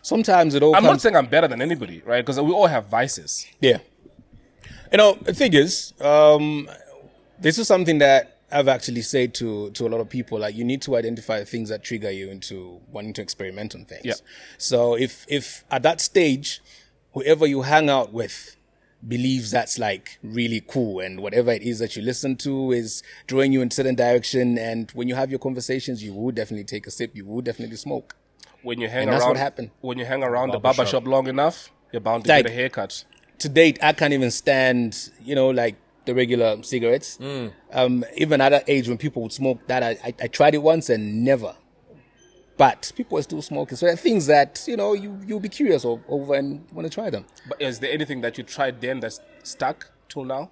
D: Sometimes it all
B: I'm not saying I'm better than anybody, right? Because we all have vices.
D: Yeah. The thing is, this is something that I've actually said to a lot of people, like, you need to identify things that trigger you into wanting to experiment on things.
B: Yeah.
D: So if at that stage, whoever you hang out with believes that's like really cool and whatever it is that you listen to is drawing you in a certain direction, and when you have your conversations, you will definitely take a sip, you will definitely smoke.
B: When you hang
D: And
B: around,
D: that's what happened.
B: When you hang around the barber shop long enough, you're bound to get a haircut.
D: To date, I can't even stand, like the regular cigarettes. Even at that age when people would smoke that, I tried it once and never. But people are still smoking. So there are things that, you'll be curious over and want to try them.
B: But is there anything that you tried then that's stuck till now?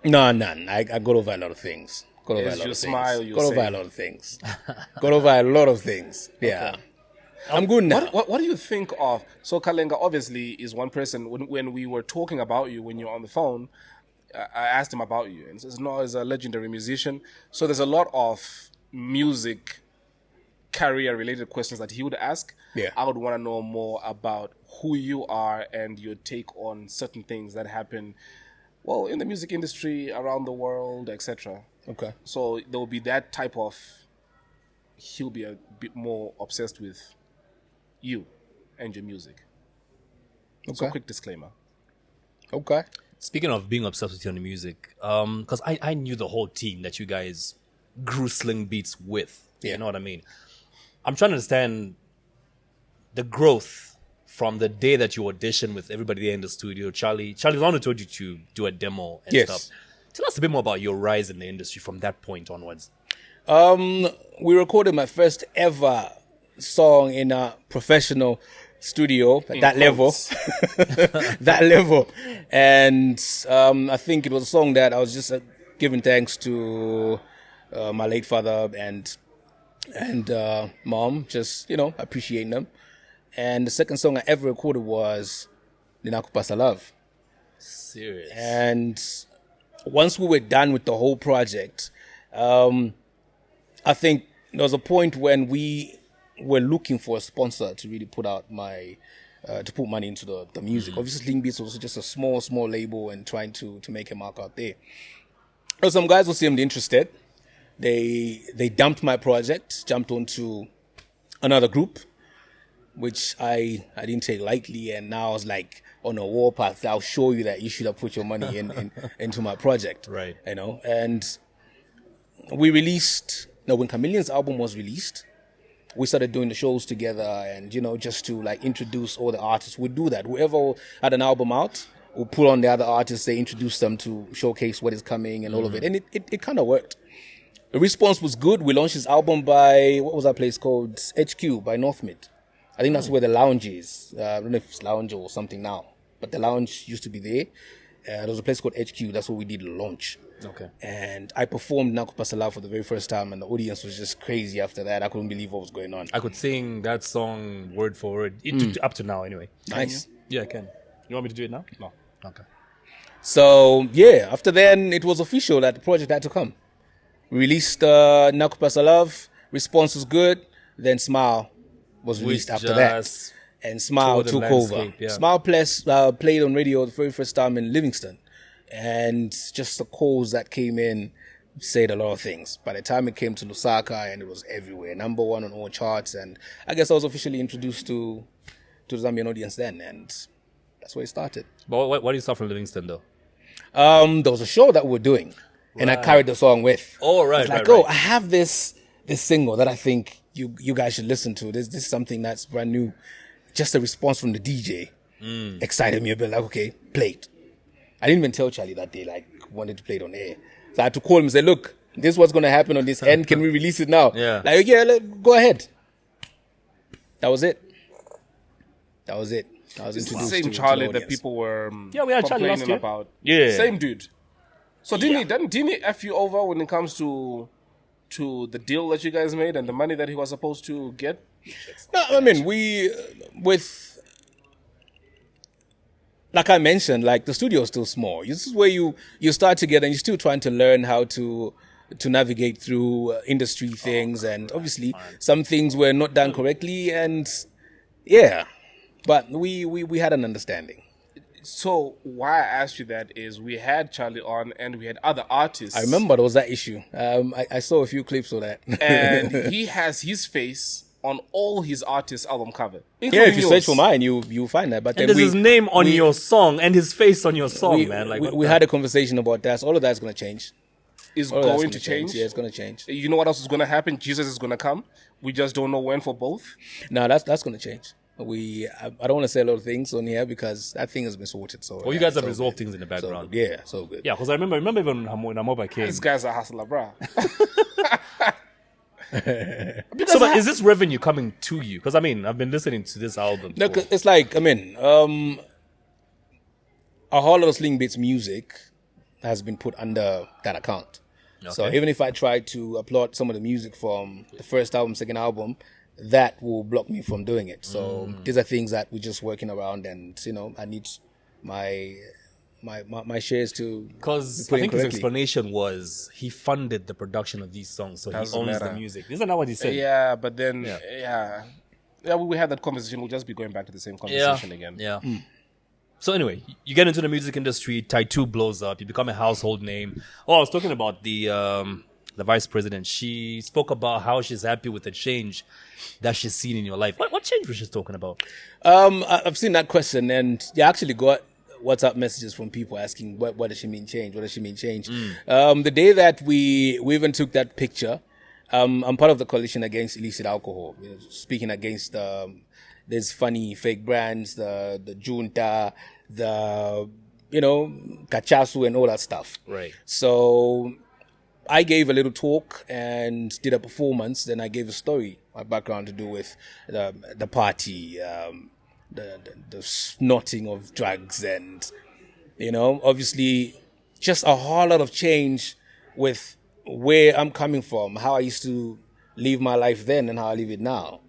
D: No, none. I got over a lot of things. Got over a lot of things. Got over a lot of things. Yeah. Okay. I'm good now.
B: What do you think of... So Kalenga obviously is one person. When we were talking about you, when you're on the phone, I asked him about you. And he says, no, he's a legendary musician. So there's a lot of music career-related questions that he would ask.
D: Yeah.
B: I would want to know more about who you are and your take on certain things that happen, in the music industry, around the world, etc.
D: Okay.
B: So there will be that type of... He'll be a bit more obsessed with you and your music. Okay. So quick disclaimer.
D: Okay.
A: Speaking of being obsessed with your music, because I knew the whole team that you guys grew Sling Beats with.
D: Yeah.
A: You know what I mean? I'm trying to understand the growth from the day that you auditioned with everybody there in the studio. Charlie's the one who told you to do a demo and stuff. Tell us a bit more about your rise in the industry from that point onwards.
D: We recorded my first ever song in a professional studio at that level. That level. And I think it was a song that I was just giving thanks to my late father and mom, just, appreciating them. And the second song I ever recorded was Ninakupasa Love.
A: Serious.
D: And once we were done with the whole project, I think there was a point when we were looking for a sponsor to really put out to put money into the music. Obviously, Sling Beats was just a small label and trying to make a mark out there. So some guys who seemed interested. They dumped my project, jumped onto another group, which I didn't take lightly, and now I was like on a warpath. I'll show you that you should have put your money into my project.
A: Right.
D: And we released, when Chameleon's album was released, we started doing the shows together and, just to like introduce all the artists. We'd do that. Whoever had an album out, we'll put on the other artists, they introduce them to showcase what is coming and all of it. And it kind of worked. The response was good. We launched his album by, what was that place called? HQ by Northmid. I think that's where the lounge is. I don't know if it's lounge or something now, but the lounge used to be there. There was a place called HQ. That's where we did the launch.
A: Okay.
D: And I performed Nakupasa Love for the very first time, and the audience was just crazy after that. I couldn't believe what was going on.
A: I could sing that song word for word, up to now anyway.
D: Nice.
A: Yeah, I can. You want me to do it now?
B: No.
A: Okay.
D: So, yeah, after then, it was official that the project had to come. We released Nakupasa Love. Response was good. Then Smile was released after that. And Smile took over. Yeah. Smile played on radio the very first time in Livingston. And just the calls that came in said a lot of things. By the time it came to Lusaka, and it was everywhere. Number one on all charts. And I guess I was officially introduced to to the Zambian audience then, and that's where it started.
A: But why do you start from Livingston though?
D: There was a show that we were doing, and I carried the song with.
A: Oh, right,
D: It's like,
A: right,
D: oh,
A: right.
D: I have this single that I think you guys should listen to. This is something that's brand new. Just a response from the DJ excited me a bit. Like, okay, play it. I didn't even tell Charlie that day, like, wanted to play it on air. So I had to call him and say, look, this is what's going to happen on this end. Can we release it now?
A: Yeah.
D: Like, yeah, go ahead. That was it. I was
B: It's
D: introduced
B: the same
D: to
B: Charlie
D: the
B: that
D: audience.
B: people were
A: Yeah, we had Charlie last
B: complaining
A: year.
B: about.
A: Yeah.
B: Same dude. So didn't he F you over when it comes to the deal that you guys made and the money that he was supposed to get?
D: No, I mean, like I mentioned, like the studio is still small. This is where you start together and you're still trying to learn how to navigate through industry things, and obviously some things were not done correctly, and yeah, but we had an understanding.
B: So why I asked you that is we had Charlie on and we had other artists.
D: I remember there was that issue. I saw a few clips of that.
B: And he has his face on all his artists' album cover.
D: Yeah, if you search for mine, you find that. But
A: And
D: then
A: there's his name on your song and his face on your song, man. Like,
D: we had a conversation about that. So all of that's going to change.
B: Is
D: All of that's
B: going
D: gonna
B: to change.
D: Yeah, it's going to change.
B: You know what else is going to happen? Jesus is going to come. We just don't know when for both.
D: No, that's going to change. I don't want to say a lot of things on here because that thing has been sorted. So
A: Well, you guys have resolved things in the background.
D: Yeah, so good.
A: Yeah, because I remember even when Amoba came.
B: This guy's a hustler, bruh.
A: So, but is this revenue coming to you? Because I mean, I've been listening to this album.
D: No, 'cause it's like, I mean, a whole lot of Sling Beats music has been put under that account. So
A: Okay.
D: even if I try to upload some of the music from the first album, second album, that will block me from doing it. So these are things that we're just working around, and I need my shares to
A: Because
D: be put
A: I
D: in
A: think his
D: correctly.
A: explanation was he funded the production of these songs, so he
B: Doesn't
A: owns the
B: matter.
A: music. Isn't that what he said?
B: Yeah, but then, yeah, we had that conversation. We'll just be going back to the same conversation again.
A: Yeah. So anyway, you get into the music industry. Ty2 blows up. You become a household name. Oh, I was talking about the vice president. She spoke about how she's happy with the change that she's seen in your life. What change was she talking about?
D: I've seen that question, and I actually got WhatsApp messages from people asking what does she mean change? What does she mean change? The day that we even took that picture, I'm part of the coalition against illicit alcohol. Speaking against there's funny fake brands, the junta, the cachasu and all that stuff.
A: Right.
D: So I gave a little talk and did a performance. Then I gave a story, my background to do with the party, the snorting of drugs, and obviously just a whole lot of change with where I'm coming from, how I used to live my life then and how I live it now.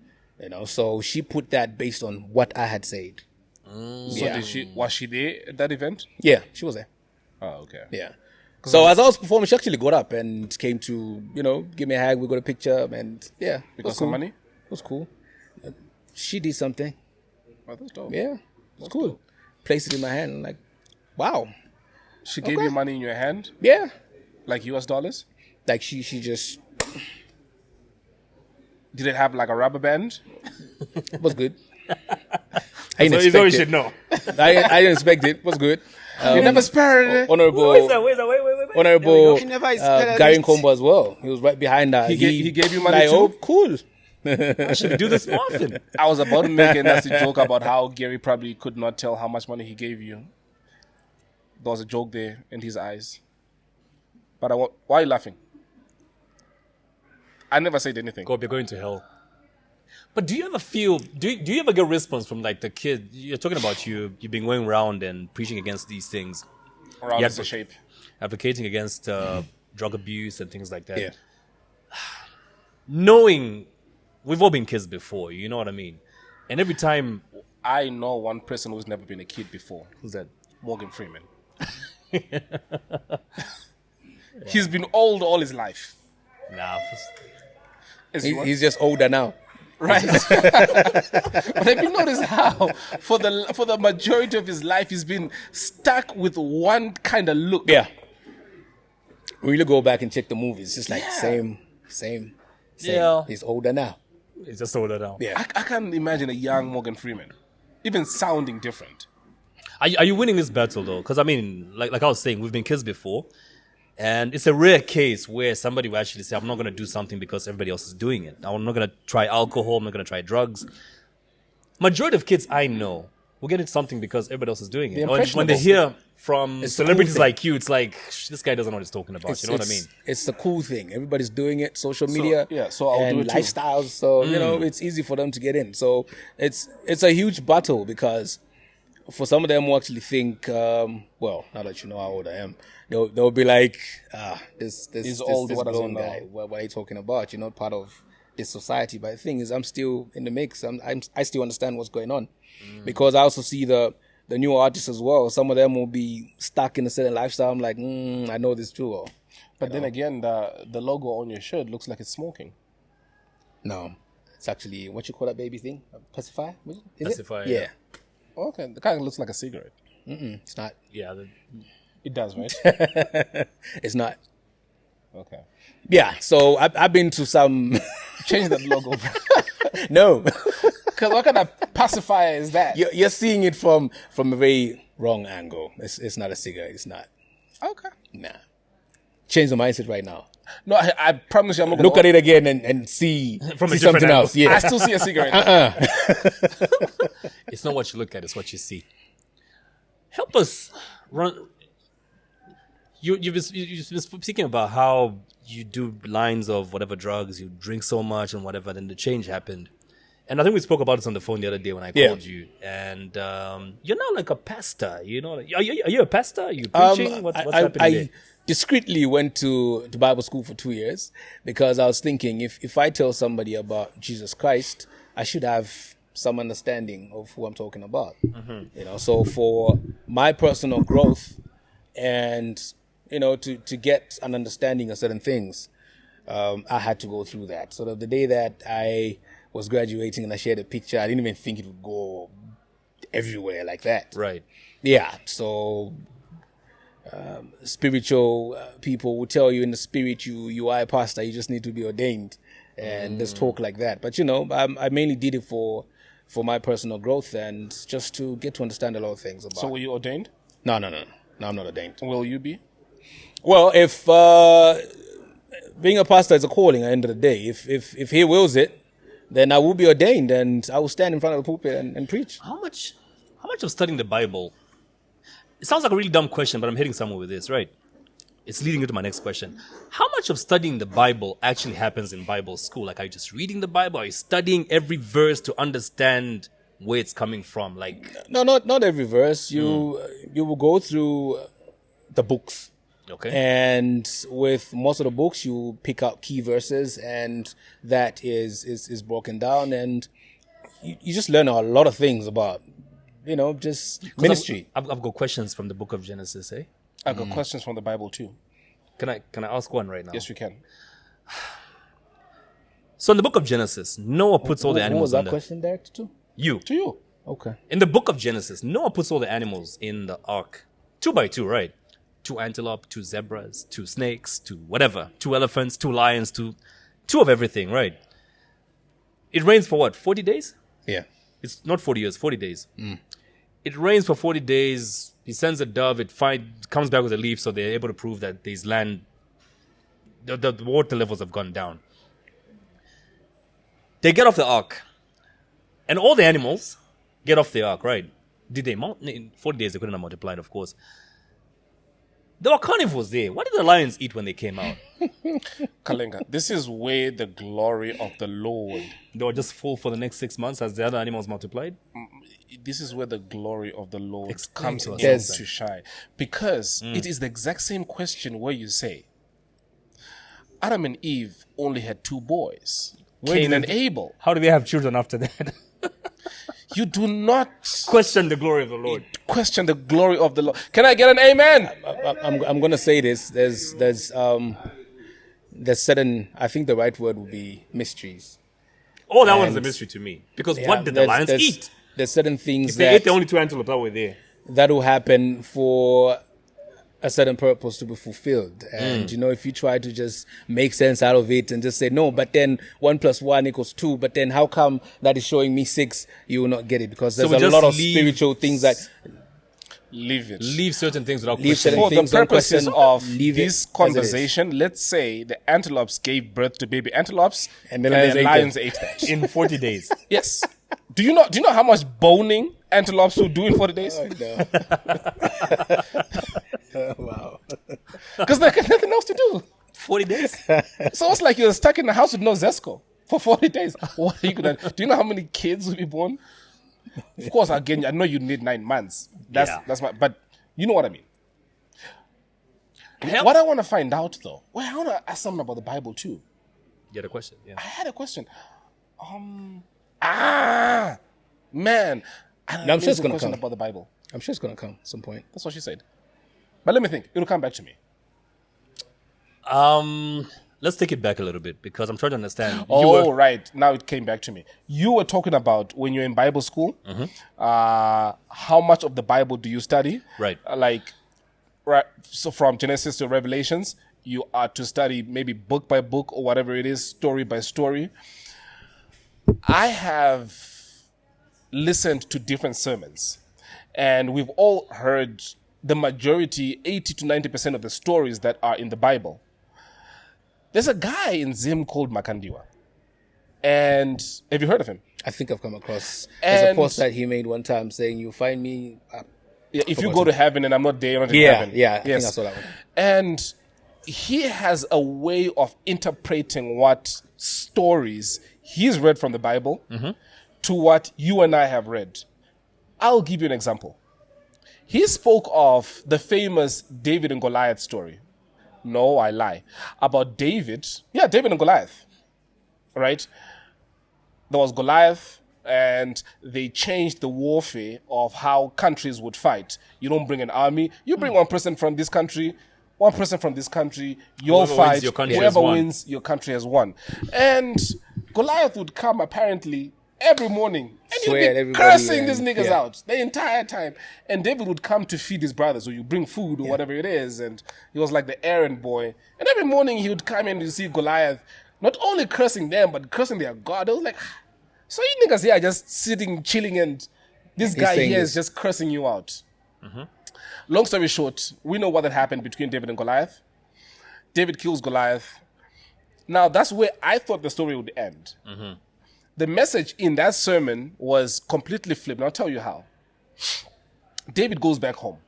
D: So she put that based on what I had said.
B: So was she there at that event?
D: Yeah, she was there.
B: Oh, okay.
D: Yeah. So as I was performing, she actually got up and came to, give me a hug. We got a picture, and yeah,
B: Because
D: it was cool.
B: of money?
D: It was cool. She did something.
B: Oh, that's dope.
D: Yeah, it was cool. Placed it in my hand. I'm like, wow.
B: She gave you money in your hand,
D: Yeah.
B: like US dollars.
D: Like she just
B: Did it have like a rubber band?
D: it was good. I
A: So
D: didn't
A: you
D: expect
A: should
D: it.
A: know.
D: I didn't expect it. It was good.
B: You never spared it.
D: Honorable,
A: Wait.
D: honorable
F: Never expected
D: Gary
F: it.
D: Combo as well. He was right behind her.
B: He gave you money
D: like,
B: too?
D: oh, cool.
A: Should we do this more often?
B: I was about to make a nasty joke about how Gary probably could not tell how much money he gave you. There was a joke there in his eyes. But why are you laughing? I never said anything.
A: God, you're going to hell. But do you ever feel? Do you ever get response from like the kid? You're talking about you've been going around and preaching against these things,
B: Around
A: Yeah,
B: the shape.
A: advocating against drug abuse and things like that.
D: Yeah.
A: Knowing we've all been kids before, you know what I mean. And every time,
B: I know one person who's never been a kid before.
A: who's that?
B: Morgan Freeman. He's been old all his life.
A: Nah.
B: Is he
D: He's just older now.
B: right? But have you noticed how for the majority of his life he's been stuck with one kind of look?
D: Yeah. When you go back and check the movies, it's just like same.
A: Yeah.
D: He's older now.
A: It's just older now.
D: Yeah.
B: I can't imagine a young Morgan Freeman. even sounding different.
A: Are you winning this battle though? Because I mean, like I was saying, we've been kids before, and it's a rare case where somebody will actually say, "I'm not going to do something because everybody else is doing it. I'm not going to try alcohol. I'm not going to try drugs." Majority of kids I know will get into something because everybody else is doing it. When they hear from celebrities like you, it's like this guy doesn't know what he's talking about. You know what I mean?
D: It's the cool thing. Everybody's doing it. Social media,
B: so I'll do it too.
D: lifestyles. So it's easy for them to get in. So it's a huge battle because for some of them who actually think, well, now that you know how old I am, they'll be like, this
B: old.
D: This
B: What does he
D: grown
B: know?
D: guy. What are you talking about? You're not part of this society. But the thing is, I'm still in the mix. I still understand what's going on because I also see the new artists as well. Some of them will be stuck in a certain lifestyle. I'm like, I know this too.
B: But then again, the logo on your shirt looks like it's smoking.
D: No, it's actually what you call that baby thing, a pacifier.
A: Pacifier,
D: Yeah.
B: Okay, the kind of looks like a cigarette.
D: It's not.
A: Yeah.
B: It does, right?
D: It's not.
B: Okay.
D: Yeah. So I've been to some.
B: Change that logo.
D: No.
B: Because what kind of pacifier is that?
D: You're seeing it from a very wrong angle. It's not a cigarette. It's not.
B: Okay.
D: Nah. Change the mindset right now.
B: No, I promise you I'm not
D: Look at it again and see
A: From a
D: see
A: different
D: something
A: angle.
D: else. Yeah.
B: I still see a cigarette.
A: It's not what you look at; it's what you see. Help us run. You've been speaking about how you do lines of whatever drugs, you drink so much and whatever. Then the change happened, and I think we spoke about this on the phone the other day when I called you. And you're now like a pastor. You know, are you a pastor? Are you preaching? What's happening there?
D: I discreetly went to Bible school for 2 years because I was thinking if I tell somebody about Jesus Christ, I should have some understanding of who I'm talking about. You know, so for my personal growth and to get an understanding of certain things, I had to go through that. So the day that I was graduating and I shared a picture, I didn't even think it would go everywhere like that.
A: Right.
D: Yeah. So spiritual people will tell you in the spirit you are a pastor. You just need to be ordained, and there's talk like that. But I mainly did it for my personal growth and just to get to understand a lot of things about.
B: So were you ordained?
D: No, I'm not ordained.
B: Will you be?
D: Well, if being a pastor is a calling at the end of the day, if he wills it, then I will be ordained and I will stand in front of the pulpit and preach.
A: How much of studying the Bible? It sounds like a really dumb question, but I'm heading somewhere with this, right? It's leading into my next question. How much of studying the Bible actually happens in Bible school? Like, are you just reading the Bible? Are you studying every verse to understand where it's coming from? Like,
D: No, not every verse. You will go through the books.
A: okay.
D: And with most of the books, you pick out key verses, and that is broken down, and you just learn a lot of things about, just ministry.
A: I've got questions from the book of Genesis, eh?
B: I've got questions from the Bible too.
A: Can I ask one right now?
B: Yes, we can.
A: So in the book of Genesis, Noah puts all the
D: What
A: animals
D: was that
A: in the...
D: question directed to?
A: You.
B: To you.
D: Okay.
A: In the book of Genesis, Noah puts all the animals in the ark. 2 by 2, right? 2 antelope, 2 zebras, 2 snakes, 2 whatever. 2 elephants, 2 lions, 2 of everything, right? It rains for what, 40 days?
D: Yeah.
A: It's not 40 years, 40 days. It rains for 40 days. He sends a dove. It comes back with a leaf, so they're able to prove that there's land. The water levels have gone down. They get off the ark. And all the animals get off the ark, right? Did they in 40 days, they couldn't have multiplied, of course. There were carnivores there. What did the lions eat when they came out?
B: Kalenga, this is where the glory of the Lord.
A: They were just full for the next 6 months as the other animals multiplied?
B: This is where the glory of the Lord
A: Explain
B: comes
A: to us.
B: in
D: Yes.
B: to shine. Because it is the exact same question where you say, Adam and Eve only had 2 boys, Cain and Abel.
A: How do they have children after that?
B: You do not
A: Question the glory of the Lord.
B: question the glory of the Lord. Can I get an amen?
D: I'm gonna say this. There's certain. I think the right word would be mysteries.
A: Oh, that one's a
D: And-
A: mystery to me. Because
D: Yeah,
A: what did the lions eat?
D: There's certain things
A: If they ate the
D: that
A: only 2 antelope that were there.
D: will happen for a certain purpose to be fulfilled. And, if you try to just make sense out of it and just say, no, but then 1 + 1 = 2, but then how come that is showing me 6? You will not get it because there's a lot of spiritual things that...
B: Leave it.
A: Leave certain things without
D: Leave
A: questioning.
D: certain
B: For
D: things
B: the purposes
D: don't
B: of
D: question, leave it
B: this
D: as it is.
B: conversation, let's say the antelopes gave birth to baby antelopes
D: And the lions ate
B: lions
D: them.
B: ate that.
A: In 40 days.
B: Yes. Do you know how much boning antelopes will do in 40 days?
D: Wow.
B: Because they got nothing else to do.
A: 40 days?
B: So it's like you're stuck in the house with no Zesco for 40 days. What are you gonna do? You know how many kids will be born? Of course, again, I know you need 9 months. That's but you know what I mean. What I want to find out though, I want to ask something about the Bible too.
A: You had a question? Yeah.
B: I had a question. Man.
D: I'm sure it's gonna
B: question
D: come.
B: about the Bible.
D: I'm sure it's going to come at some point.
B: That's what she said. But let me think. It'll come back to me.
A: Let's take it back a little bit because I'm trying to understand.
B: Right. Now it came back to me. You were talking about when you're in Bible school, how much of the Bible do you study?
A: Right.
B: Right. So from Genesis to Revelations, you are to study maybe book by book or whatever it is, story by story. I have listened to different sermons, and we've all heard the majority, 80 to 90% of the stories that are in the Bible. There's a guy in Zim called Makandiwa. And have you heard of him?
D: I think I've come across. There's a post that he made one time saying, "You find me."
B: If you go to heaven and I'm not there, you're not in heaven.
D: I think I saw that one.
B: And he has a way of interpreting what stories he's read from the Bible to what you and I have read. I'll give you an example. He spoke of the famous David and Goliath story. No, I lie. About David. Yeah, David and Goliath. Right? There was Goliath, and they changed the warfare of how countries would fight. You don't bring an army. You bring one person from this country, one person from this country. You'll fight. Whoever wins, your country has won. And Goliath would come apparently every morning and he'd be cursing these niggas out the entire time. And David would come to feed his brothers, or you bring food or whatever it is. And he was like the errand boy. And every morning he would come in to see Goliath, not only cursing them, but cursing their God. I was like, so you niggas here are just sitting, chilling, and this guy here is just cursing you out. Long story short, we know what had happened between David and Goliath. David kills Goliath. Now, that's where I thought the story would end. The message in that sermon was completely flipped. And I'll tell you how. David goes back home.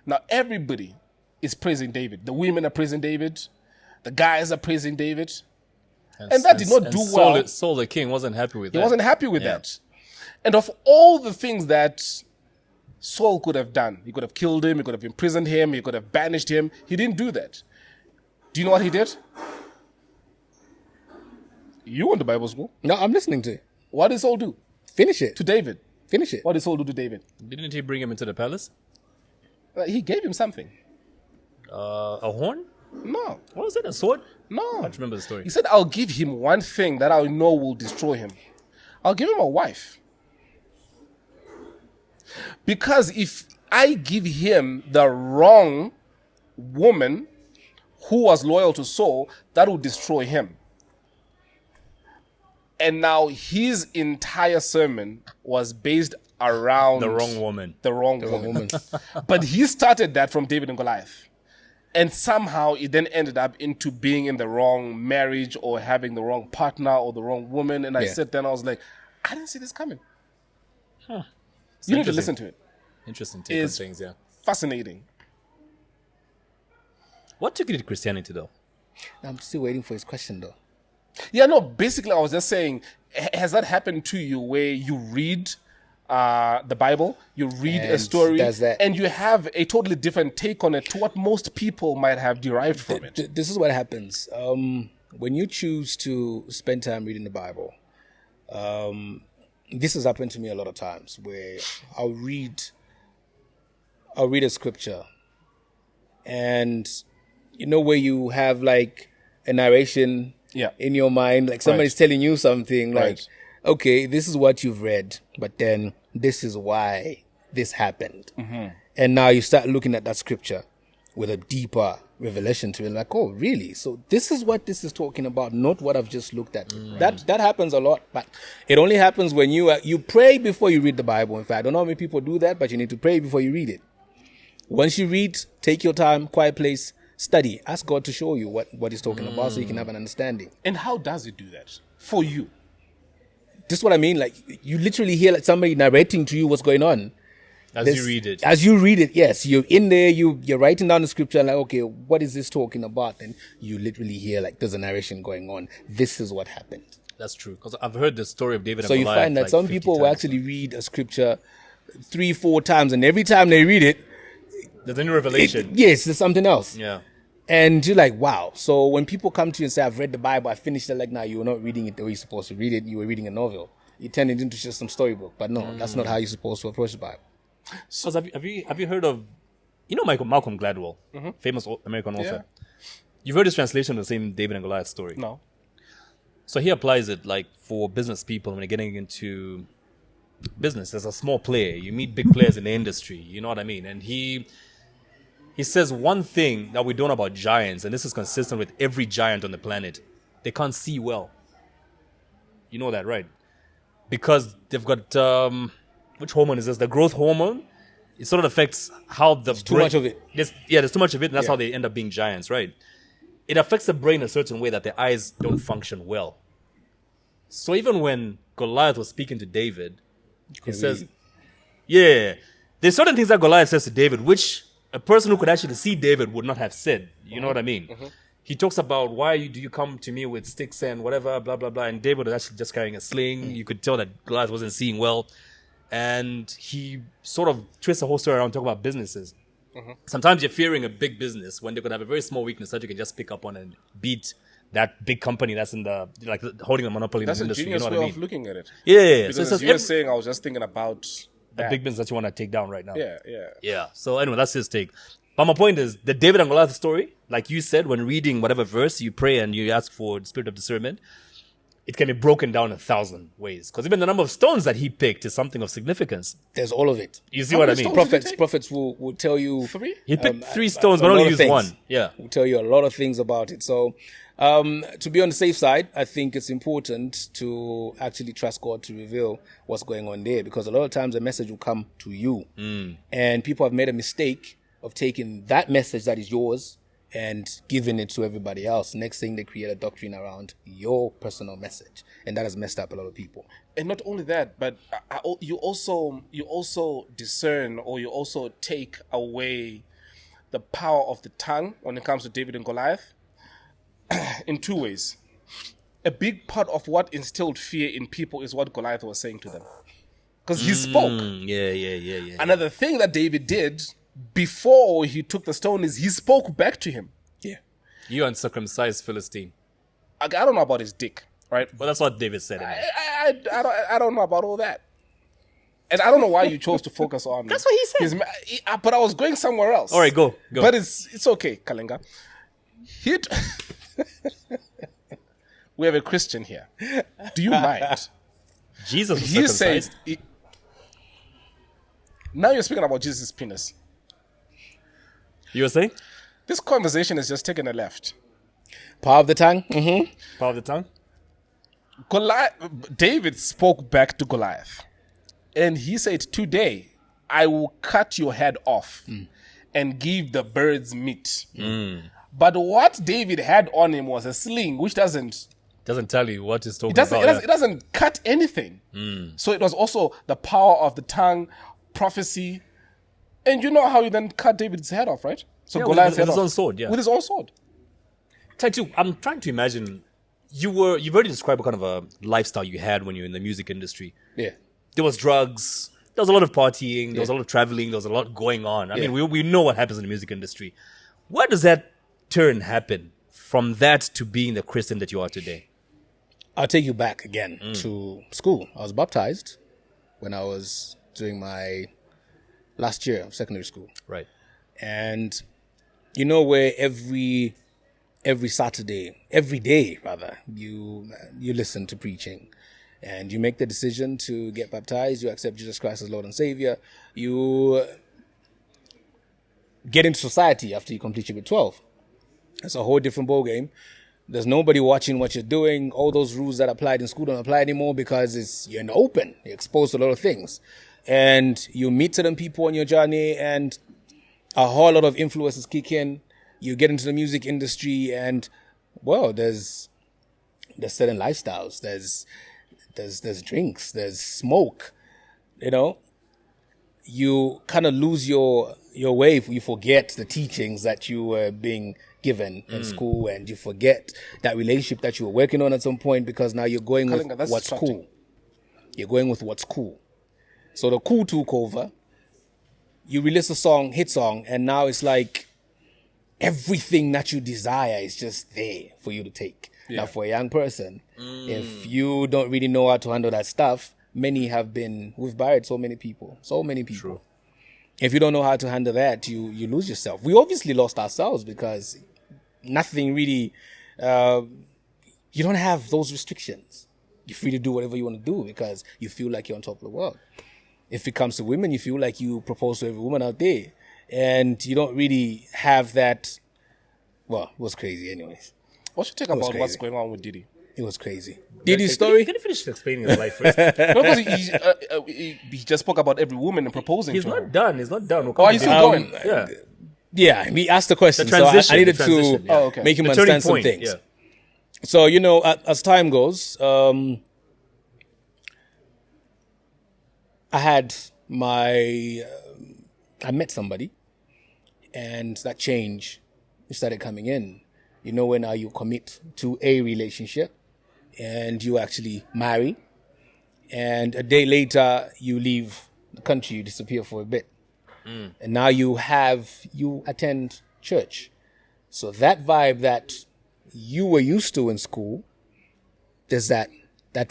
B: Now, everybody is praising David. The women are praising David. The guys are praising David. And that did not do well.
A: Saul the king wasn't happy with that.
B: He wasn't happy with that. And of all the things that Saul could have done, he could have killed him, he could have imprisoned him, he could have banished him. He didn't do that. Do you know what he did? You went to Bible school.
D: No, I'm listening to it.
B: What did Saul do?
D: Finish it.
B: To David.
D: Finish it.
B: What did Saul do to David?
A: Didn't he bring him into the palace?
B: He gave him something.
A: A horn?
B: No.
A: What was it? A sword?
B: No.
A: I don't remember the story.
B: He said, I'll give him one thing that I know will destroy him. I'll give him a wife. Because if I give him the wrong woman who was loyal to Saul, that will destroy him. And now his entire sermon was based around
A: The wrong woman.
B: The wrong woman. But he started that from David and Goliath. And somehow it then ended up into being in the wrong marriage or having the wrong partner or the wrong woman. And I sat there and I was like, I didn't see this coming. You need to listen to it.
A: Interesting take on things, yeah.
B: Fascinating.
A: What took you to Christianity, though?
D: I'm still waiting for his question, though.
B: Yeah, no, basically I was just saying, has that happened to you where you read the Bible, you read a story, and you have a totally different take on it to what most people might have derived from it?
D: This is what happens. When you choose to spend time reading the Bible, this has happened to me a lot of times where I'll read a scripture, and you know where you have like a narration in your mind, like somebody's telling you something like, okay, this is what you've read, but then this is why this happened. And now you start looking at that scripture. with a deeper revelation to it. Like, oh, really? So this is what this is talking about, not what I've just looked at. That happens a lot, but it only happens when you pray before you read the Bible. In fact, I don't know how many people do that, but you need to pray before you read it. Once you read, take your time, quiet place, study. Ask God to show you what he's talking about so you can have an understanding.
B: And how does he do that for you?
D: This is what I mean. Like, you literally hear like somebody narrating to you what's going on.
A: As you read it.
D: As you read it, yes. You're in there, you're writing down the scripture and like, okay, what is this talking about? And you literally hear like there's a narration going on. This is what happened.
A: That's true. Because I've heard the story of David and
D: So you
A: Goliath
D: find that
A: like
D: some
A: 50
D: people will
A: times.
D: actually read a scripture 3-4 times, and every time they read it,
A: There's a new revelation.
D: yes, there's something else.
A: Yeah.
D: And you're like, wow. So when people come to you and say, I've read the Bible, I finished it, like, now you were not reading it the way you're supposed to read it. You were reading a novel. You turned it into just some storybook. But no, that's not how you're supposed to approach the Bible.
A: So have you heard of, Malcolm Gladwell, famous American author? You've heard his translation of the same David and Goliath story.
B: No.
A: So he applies it like for business people when they're getting into business as a small player. You meet big players in the industry. You know what I mean? And he says one thing that we don't know about giants, and this is consistent with every giant on the planet. They can't see well. You know that, right? Because they've got, which hormone is this? The growth hormone. It sort of affects how the
D: Too much of it.
A: There's too much of it, and that's how they end up being giants, right? It affects the brain a certain way that their eyes don't function well. So even when Goliath was speaking to David, he says, there's certain things that Goliath says to David, which a person who could actually see David would not have said. You know what I mean? He talks about, do you come to me with sticks and whatever, blah, blah, blah. And David was actually just carrying a sling. You could tell that Goliath wasn't seeing well. And he sort of twists the whole story around talking about businesses. Sometimes you're fearing a big business when they could have a very small weakness that you can just pick up on and beat that big company that's in the, like, holding a monopoly
B: That's
A: in
B: a
A: the industry.
B: genius
A: You know
B: way
A: what I mean?
B: of looking at it.
A: Yeah.
B: Because
A: So
B: as
A: it's
B: you were saying, I was just thinking about
A: a
B: that.
A: big business that you want to take down right now.
B: Yeah.
A: Yeah. So anyway, that's his take. But my point is, the David and Goliath story, like you said, when reading whatever verse, you pray and you ask for the spirit of discernment, it can be broken down 1,000 ways. Because even the number of stones that he picked is something of significance.
D: There's all of it.
A: You see what I
B: many
A: mean?
B: stones did he take?
D: Prophets will tell you
B: 3?
A: He picked 3 stones,
D: a
A: but
D: lot
A: only
D: of
A: used
D: things.
A: 1. Yeah.
D: Will tell you a lot of things about it. So to be on the safe side, I think it's important to actually trust God to reveal what's going on there, because a lot of times a message will come to you, and people have made a mistake of taking that message that is yours and giving it to everybody else. Next thing, they create a doctrine around your personal message, and that has messed up a lot of people.
B: And not only that, but you also discern, or you also take away the power of the tongue when it comes to David and Goliath in 2 ways. A big part of what instilled fear in people is what Goliath was saying to them, because he spoke.
A: Yeah.
B: Another thing that David did before he took the stone is he spoke back to him.
D: Yeah.
A: You uncircumcised Philistine.
B: I don't know about his dick, right?
A: Well, that's what David said. Anyway.
B: I don't know about all that. And I don't know why you chose to focus on.
A: That's what he said.
B: But I was going somewhere else.
A: All right, go.
B: But it's okay, Kalenga. We have a Christian here. Do you mind?
A: Jesus was
B: He
A: circumcised.
B: said. Now you're speaking about Jesus' penis.
A: You were saying?
B: This conversation is just taking a left.
D: Power of the tongue.
A: Power of the tongue?
B: David spoke back to Goliath, and he said, "Today I will cut your head off and give the birds meat." But what David had on him was a sling, which doesn't
A: tell you what it's talking
B: it
A: about.
B: doesn't cut anything. So it was also the power of the tongue, prophecy, and you know how you then cut David's head off, right? So
A: Yeah,
B: Goliath's
A: with
B: head
A: his
B: off
A: own sword, yeah.
B: with his own sword.
A: Ty2, I'm trying to imagine, you've already described what kind of a lifestyle you had when you were in the music industry.
D: Yeah.
A: There was drugs, there was a lot of partying, there was a lot of traveling, there was a lot going on. I mean, we know what happens in the music industry. Where does that turn happen from that to being the Christian that you are today?
D: I'll take you back again to school. I was baptized when I was doing my last year of secondary school.
A: Right.
D: And you know where every Saturday, every day rather, you listen to preaching and you make the decision to get baptized, you accept Jesus Christ as Lord and Savior, you get into society after you complete your grade 12. It's a whole different ball game. There's nobody watching what you're doing. All those rules that applied in school don't apply anymore because you're in the open. You're exposed to a lot of things. And you meet certain people on your journey and a whole lot of influences kick in. You get into the music industry and, well, there's certain lifestyles. There's drinks. There's smoke. You know, you kind of lose your way. You forget the teachings that you were being given in school, and you forget that relationship that you were working on at some point because now you're going with what's cool. You're going with what's cool. So the cool took over. You release a song, hit song, and now it's like everything that you desire is just there for you to take. Yeah. Now for a young person, if you don't really know how to handle that stuff, we've buried so many people. True. If you don't know how to handle that, you lose yourself. We obviously lost ourselves because nothing really, you don't have those restrictions. You're free to do whatever you want to do because you feel like you're on top of the world. If it comes to women, you feel like you propose to every woman out there. And you don't really have that. Well, it was crazy anyways.
B: What's your take about what's going on with Diddy?
D: It was crazy. Diddy's story?
A: Can you finish explaining his life first?
B: No, because he just spoke about every woman and proposing
A: He's
B: to
A: not
B: her.
A: done. He's not done.
B: Oh, he's still going?
A: Yeah.
D: Yeah, he asked the question.
A: The transition,
D: so I needed
A: the transition,
D: to
A: yeah.
D: make him
A: The turning
D: understand some
A: point,
D: things.
A: yeah.
D: So, you know, as time goes, I met somebody, and that change started coming in. You know, when you commit to a relationship and you actually marry, and a day later you leave the country, you disappear for a bit. And now you attend church. So that vibe that you were used to in school, there's that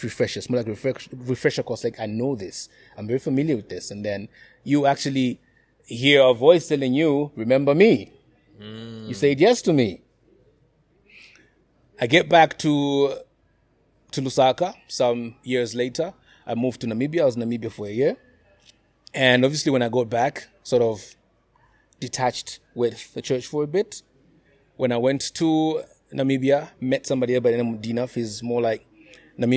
D: refresher. It's more like refresher course. Like, I know this. I'm very familiar with this. And then you actually hear a voice telling you, remember me. You said yes to me. I get back to Lusaka some years later. I moved to Namibia. I was in Namibia for a year. And obviously when I got back, sort of detached with the church for a bit. When I went to Namibia, met somebody by the name of Dinaf. He's more like one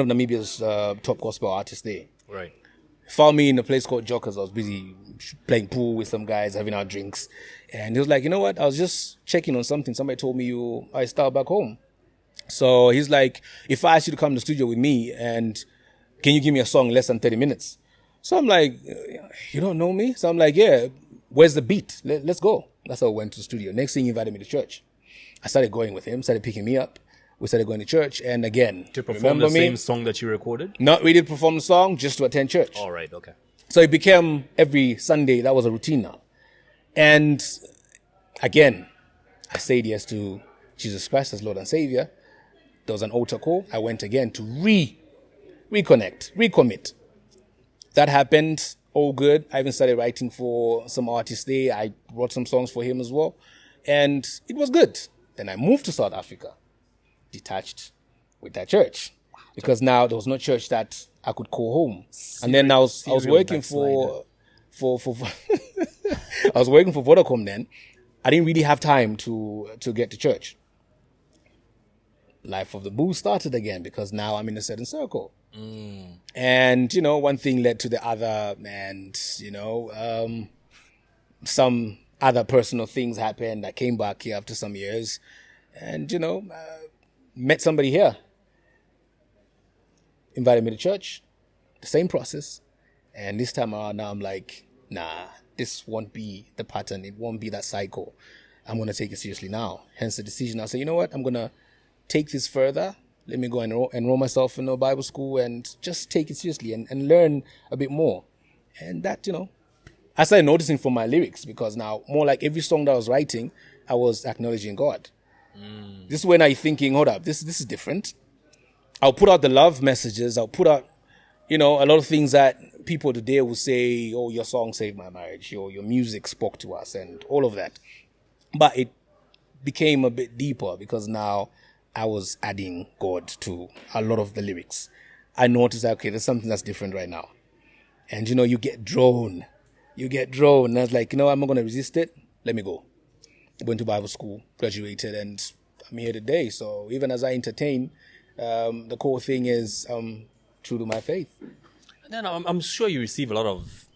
D: of Namibia's top gospel artists there.
A: Right.
D: Found me in a place called Jockers. I was busy playing pool with some guys, having our drinks. And he was like, you know what? I was just checking on something. Somebody told me I start back home. So he's like, if I ask you to come to the studio with me, and can you give me a song in less than 30 minutes? So I'm like, you don't know me? So I'm like, yeah, where's the beat? Let's go. That's how I went to the studio. Next thing, he invited me to church. I started going with him, started picking me up. We started going to church. And again,
A: To perform the same song that you recorded?
D: not really to perform the song, just to attend church.
A: All right, okay.
D: So it became every Sunday. That was a routine now. And again, I said yes to Jesus Christ as Lord and Savior. There was an altar call. I went again to recommit. That happened. All good. I even started writing for some artists there. I wrote some songs for him as well. And it was good. Then I moved to South Africa, detached with that church. Because now there was no church that I could call home. And then I was working for I was working for Vodacom then. I didn't really have time to get to church. Life of the boo started again because now I'm in a certain circle. And, you know, one thing led to the other, and, you know, some other personal things happened. I came back here after some years and, you know, met somebody here. Invited me to church. The same process. And this time around now I'm like, nah, this won't be the pattern. It won't be that cycle. I'm going to take it seriously now. Hence the decision. I say, you know what? I'm going to take this further. Let me go and enroll myself in a Bible school and just take it seriously and learn a bit more. And that, you know, I started noticing from my lyrics, because now more like every song that I was writing, I was acknowledging God. This is when I'm thinking, hold up, this is different. I'll put out the love messages. I'll put out, you know, a lot of things that people today will say, oh, your song saved my marriage, your music spoke to us and all of that. But it became a bit deeper because now I was adding God to a lot of the lyrics. I noticed that, okay, there's something that's different right now. And, you know, you get drawn. And I was like, you know, I'm not going to resist it. let me go. Went to Bible school, graduated, and I'm here today. So even as I entertain, the core thing is true to my faith.
A: And then I'm sure you receive a lot of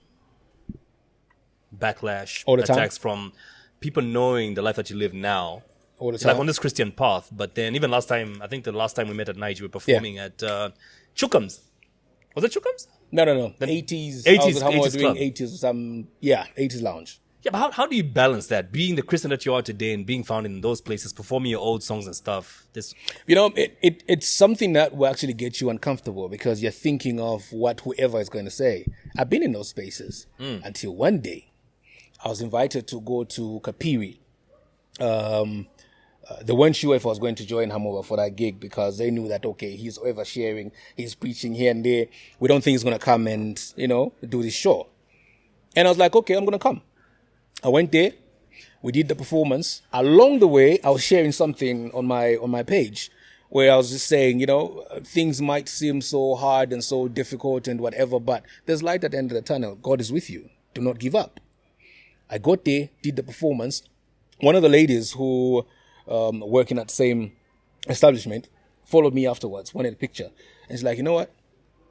A: backlash,
D: All the time.
A: attacks from people knowing the life that you live now.
D: All the
A: It's like
D: time.
A: on this Christian path. But then even last time, I think the last time we met at night, you were performing at Chukam's. Was it Chukam's?
D: No. 80s.
A: 80s
D: I was doing
A: club.
D: 80s. 80s lounge.
A: Yeah, but how do you balance that? Being the Christian that you are today and being found in those places, performing your old songs and stuff.
D: It's something that will actually get you uncomfortable because you're thinking of what whoever is going to say. I've been in those spaces until one day I was invited to go to Kapiri. They weren't sure if I was going to join him over for that gig because they knew that, okay, he's oversharing, he's preaching here and there. We don't think he's going to come and, do this show. And I was like, okay, I'm going to come. I went there. We did the performance. Along the way, I was sharing something on my page where I was just saying, things might seem so hard and so difficult and whatever, but there's light at the end of the tunnel. God is with you. Do not give up. I got there, did the performance. One of the ladies who working at the same establishment followed me afterwards, wanted a picture. And she's like, you know what?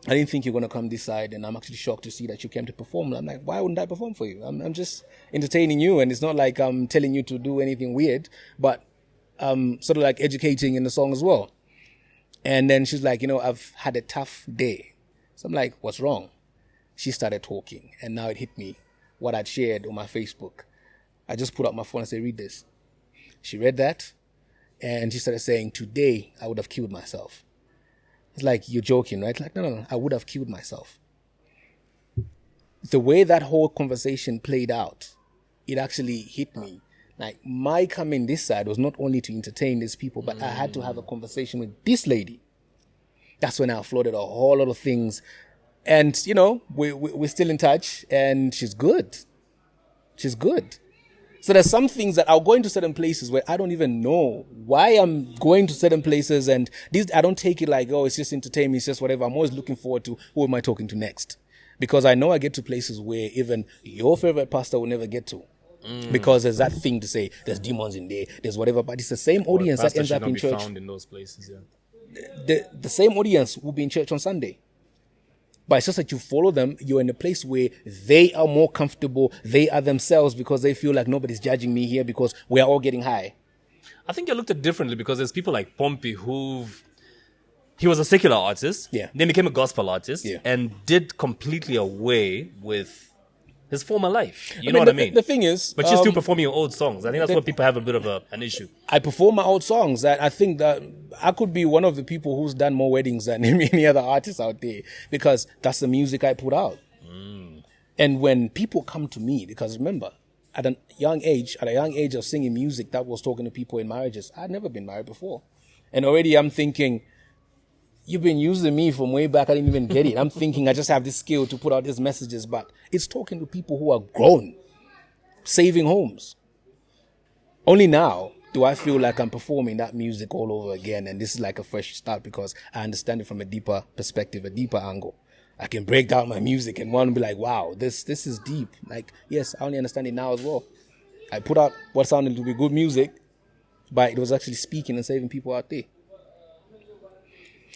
D: I didn't think you were going to come this side, and I'm actually shocked to see that you came to perform. I'm like, why wouldn't I perform for you? I'm just entertaining you, and it's not like I'm telling you to do anything weird, but sort of like educating in the song as well. And then she's like, I've had a tough day. So I'm like, what's wrong? She started talking, and now it hit me, what I'd shared on my Facebook. I just put out my phone and said, read this. She read that, and she started saying, today I would have killed myself. It's like, you're joking, right? Like, no, I would have killed myself. The way that whole conversation played out, it actually hit me. Like, my coming this side was not only to entertain these people, but I had to have a conversation with this lady. That's when I floated a whole lot of things. And, we're still in touch, and she's good. She's good. So there's some things that I'll go into certain places where I don't even know why I'm going to certain places, and I don't take it like, oh, it's just entertainment, it's just whatever. I'm always looking forward to who am I talking to next, because I know I get to places where even your favorite pastor will never get to, because there's that thing to say, there's demons in there, there's whatever, but it's the same audience that ends up in church.
A: Found in those places, yeah.
D: The same audience will be in church on Sunday. But it's just that you follow them, you're in a place where they are more comfortable, they are themselves because they feel like nobody's judging me here because we are all getting high.
A: I think you're looked at differently because there's people like Pompey he was a secular artist, then became a gospel artist, and did completely away with his former life. You know what I mean?
D: The thing is...
A: But you're still performing your old songs. I think that's where people have a bit of an issue.
D: I perform my old songs. I think that I could be one of the people who's done more weddings than any other artist out there because that's the music I put out. And when people come to me, because remember, at a young age of singing music that was talking to people in marriages, I'd never been married before. And already I'm thinking... You've been using me from way back. I didn't even get it. I'm thinking I just have this skill to put out these messages, but it's talking to people who are grown, saving homes. Only now do I feel like I'm performing that music all over again, and this is like a fresh start because I understand it from a deeper perspective, a deeper angle. I can break down my music and one will be like, wow, this is deep. Like, yes, I only understand it now as well. I put out what sounded to be good music, but it was actually speaking and saving people out there.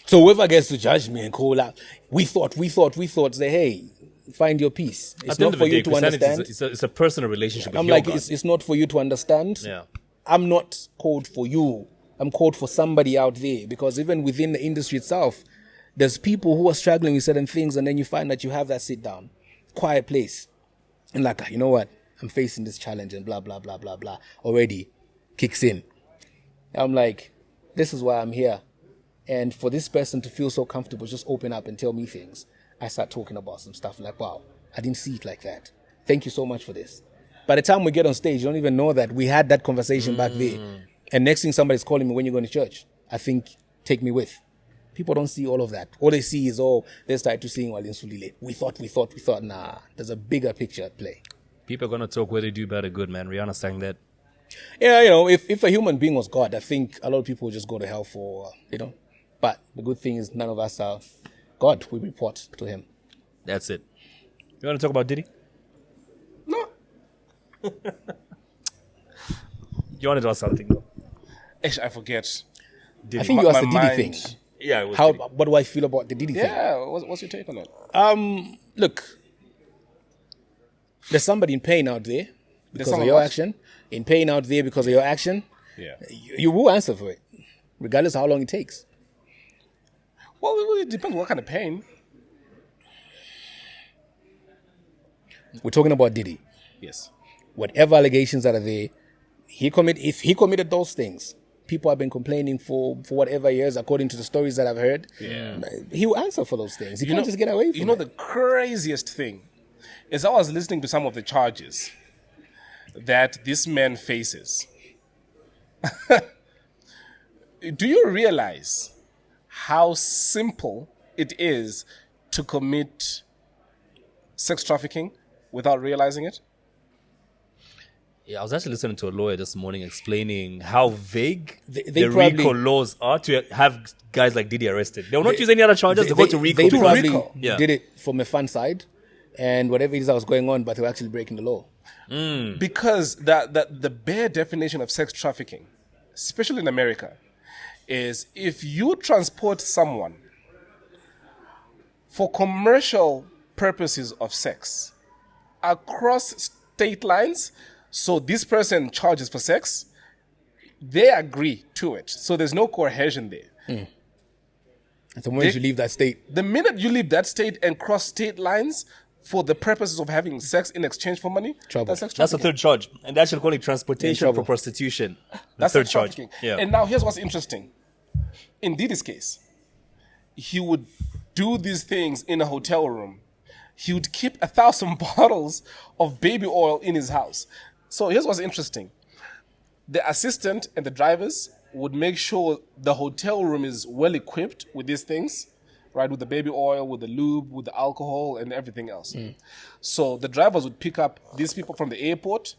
D: So whoever gets to judge me and call out, we thought, say, hey, find your peace. It's not for you to understand.
A: It's a personal relationship with
D: I'm
A: your
D: like,
A: God.
D: it's not for you to understand.
A: Yeah.
D: I'm not called for you. I'm called for somebody out there because even within the industry itself, there's people who are struggling with certain things and then you find that you have that sit down, quiet place. And like, you know what? I'm facing this challenge and blah, blah, blah, blah, blah. Already kicks in. I'm like, this is why I'm here. And for this person to feel so comfortable, just open up and tell me things. I start talking about some stuff like, wow, I didn't see it like that. Thank you so much for this. By the time we get on stage, you don't even know that we had that conversation back there. And next thing somebody's calling me when you're going to church. I think, take me with. People don't see all of that. All they see is, there's Ty2 singing while in Sulile. We thought. Nah, there's a bigger picture at play.
A: People are going to talk where they do better good, man. Rihanna sang that.
D: Yeah, if a human being was God, I think a lot of people would just go to hell for, But the good thing is none of us are God. We report to him.
A: That's it. You want to talk about Diddy?
D: No.
A: You wanted to ask something though.
B: Ish, I forget.
D: I think you asked the Diddy
B: mind-
D: thing.
A: Yeah, it was
D: How?
A: Diddy.
D: What do I feel about the Diddy thing?
B: Yeah, what's your take on it?
D: Look, there's somebody in pain out there because of
B: someone
D: your
B: what?
D: action. In pain out there because of your action.
B: Yeah.
D: You will answer for it, regardless of how long it takes.
B: Well, it depends what kind of pain.
D: We're talking about Diddy.
B: Yes.
D: Whatever allegations that are there, if he committed those things, people have been complaining for whatever years, according to the stories that I've heard.
B: Yeah.
D: He will answer for those things. He can't just get away from
B: You know
D: it.
B: the craziest thing is I was listening to some of the charges that this man faces. Do you realize how simple it is to commit sex trafficking without realizing it?
A: Yeah, I was actually listening to a lawyer this morning explaining how vague
D: They
A: the
D: probably-
A: RICO laws are to have guys like Diddy arrested. They will not use any other charges. They go to RICO.
D: They
A: because-
D: probably
B: RICO.
A: Yeah.
D: did it from a fun side, and whatever it is that was going on, but they were actually breaking the law.
B: Because the bare definition of sex trafficking, especially in America, is if you transport someone for commercial purposes of sex across state lines, so this person charges for sex, they agree to it. So there's no coercion there.
D: And the moment you leave that state,
B: The minute you leave that state and cross state lines for the purposes of having sex in exchange for money,
D: Trouble.
B: that's sex
A: That's the
B: trafficking.
A: third charge. And they actually call it transportation
D: trouble.
A: for prostitution. The
B: That's
A: third
B: sex
A: charge.
B: trafficking.
A: Yeah.
B: And now here's what's interesting. In Diddy's case, he would do these things in a hotel room. He would keep 1,000 bottles of baby oil in his house. So here's what's interesting. The assistant and the drivers would make sure the hotel room is well equipped with these things, right? With the baby oil, with the lube, with the alcohol, and everything else. So the drivers would pick up these people from the airport,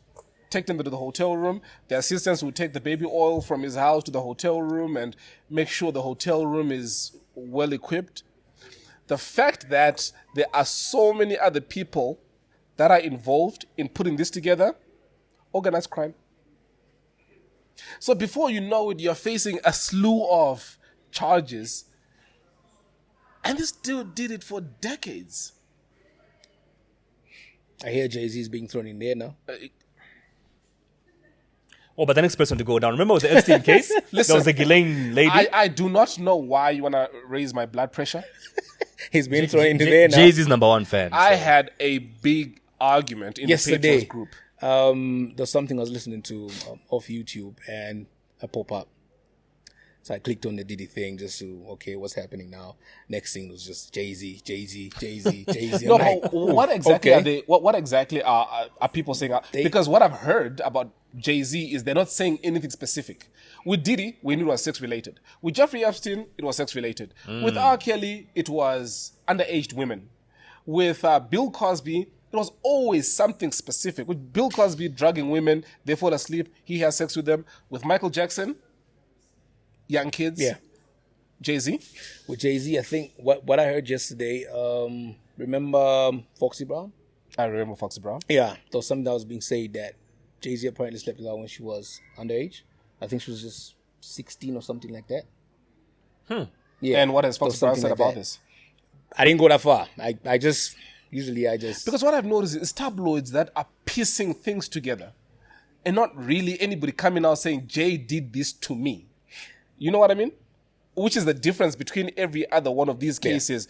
B: take them to the hotel room. The assistants would take the baby oil from his house to the hotel room and make sure the hotel room is well equipped. The fact that there are so many other people that are involved in putting this together, organized crime. So before you know it, you're facing a slew of charges. And this dude did it for decades.
D: I hear Jay-Z is being thrown in there now.
A: Oh, but the next person to go down. Remember with the Epstein case?
B: Listen,
A: there was a Ghislaine lady.
B: I do not know why you want to raise my blood pressure.
D: He's being thrown into there now.
A: Jay-Z's number one fan.
B: I
A: so.
B: had a big argument in the
D: Yesterday,
B: Patrons group.
D: there's something I was listening to off YouTube, and a pop-up. So I clicked on the Diddy thing just to, okay, what's happening now? Next thing was just Jay-Z.
B: No,
D: I'm like,
B: but what exactly
D: okay.
B: are they? What exactly are people saying? Because what I've heard about Jay-Z is they're not saying anything specific. With Diddy, we knew it was sex related. With Jeffrey Epstein, it was sex related. With R. Kelly, it was underaged women. With Bill Cosby, it was always something specific. With Bill Cosby drugging women, they fall asleep, he has sex with them. With Michael Jackson, young kids.
D: Yeah.
B: Jay-Z.
D: With Jay-Z, I think what I heard yesterday, remember Foxy Brown?
B: I remember Foxy Brown.
D: Yeah. There was something that was being said that Jay-Z apparently slept with her when she was underage. I think she was just 16 or something like that. Yeah.
B: And what has
D: there was
B: Foxy Brown
D: something
B: said
D: like
B: about
D: that.
B: this?
D: I didn't go that far. I just
B: Because what I've noticed is tabloids that are piecing things together and not really anybody coming out saying, Jay did this to me. You know what I mean? Which is the difference between every other one of these cases.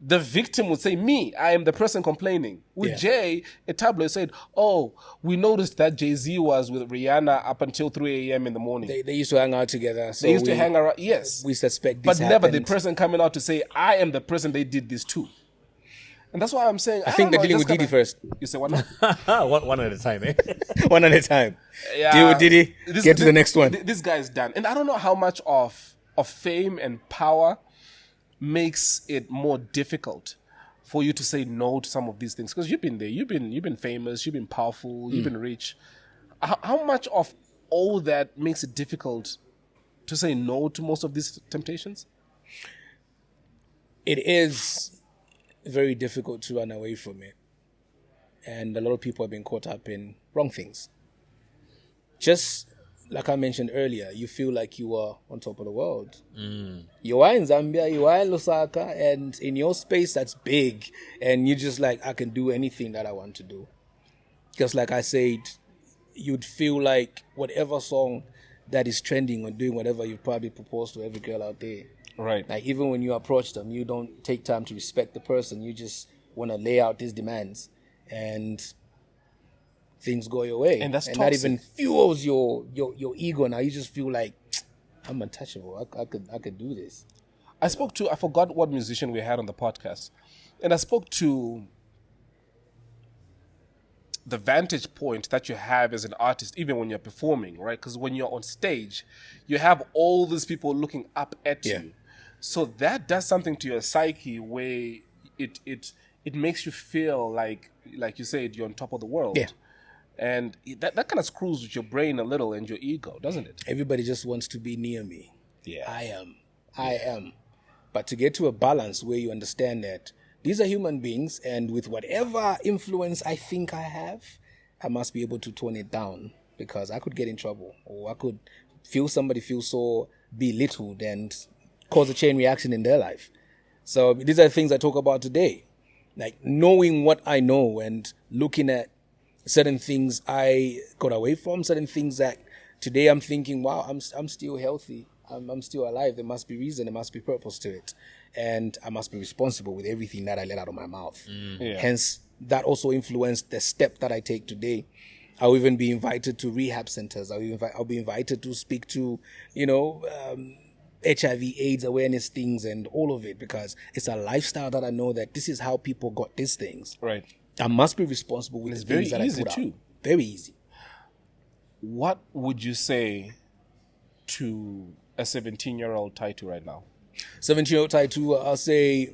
B: The victim would say, me, I am the person complaining. With
D: Yeah.
B: Jay, a tabloid said, oh, we noticed that Jay-Z was with Rihanna up until 3 a.m. in the morning.
D: they used to hang out together. So
B: They used to hang around, yes.
D: We suspect
B: But
D: this
B: never the
D: happened.
B: person coming out to say, I am the person they did this to. And that's why I'm saying,
D: I think
B: don't
D: they're
B: know,
D: dealing
B: it's
D: with
B: just
D: Diddy first.
B: You say what now?
A: one at a time, eh?
D: One at a time.
B: Yeah.
D: Deal with Diddy, get to the next one.
B: This guy is done. And I don't know how much of fame and power makes it more difficult for you to say no to some of these things. Because you've been there. You've been famous. You've been powerful. You've been rich. How much of all that makes it difficult to say no to most of these temptations?
D: It is very difficult to run away from it. And a lot of people have been caught up in wrong things. Just like I mentioned earlier, you feel like you are on top of the world. You are in Zambia, you are in Lusaka, and in your space that's big, and you're just like, I can do anything that I want to do. Because like I said, you'd feel like whatever song that is trending or doing whatever you've probably proposed to every girl out there.
B: Right.
D: Like even when you approach them, you don't take time to respect the person. You just want to lay out these demands, and things go your way.
B: And that's
D: that
B: toxic.
D: even fuels your ego. Now you just feel like I'm untouchable. I could do this.
B: I forgot what musician we had on the podcast, and I spoke to the vantage point that you have as an artist, even when you're performing, right? Because when you're on stage, you have all these people looking up at you. So that does something to your psyche where it makes you feel like you said, you're on top of the world.
D: Yeah.
B: And that kind of screws with your brain a little and your ego, doesn't it?
D: Everybody just wants to be near me.
B: Yeah.
D: I am. But to get to a balance where you understand that these are human beings, and with whatever influence I think I have, I must be able to tone it down, because I could get in trouble, or I could feel somebody feel so belittled and cause a chain reaction in their life. So these are the things I talk about today. Like knowing what I know and looking at certain things I got away from, certain things that today I'm thinking, wow, I'm still healthy. I'm still alive. There must be reason. There must be purpose to it. And I must be responsible with everything that I let out of my mouth. Hence, that also influenced the step that I take today. I'll even be invited to rehab centers. I'll be invited to speak to, HIV AIDS awareness things and all of it, because it's a lifestyle that I know that this is how people got these things.
B: Right.
D: I must be responsible with the things that I put out. Very easy.
B: What would you say to a 17-year-old Ty2 right now?
D: 17-year-old Ty2, I'll say,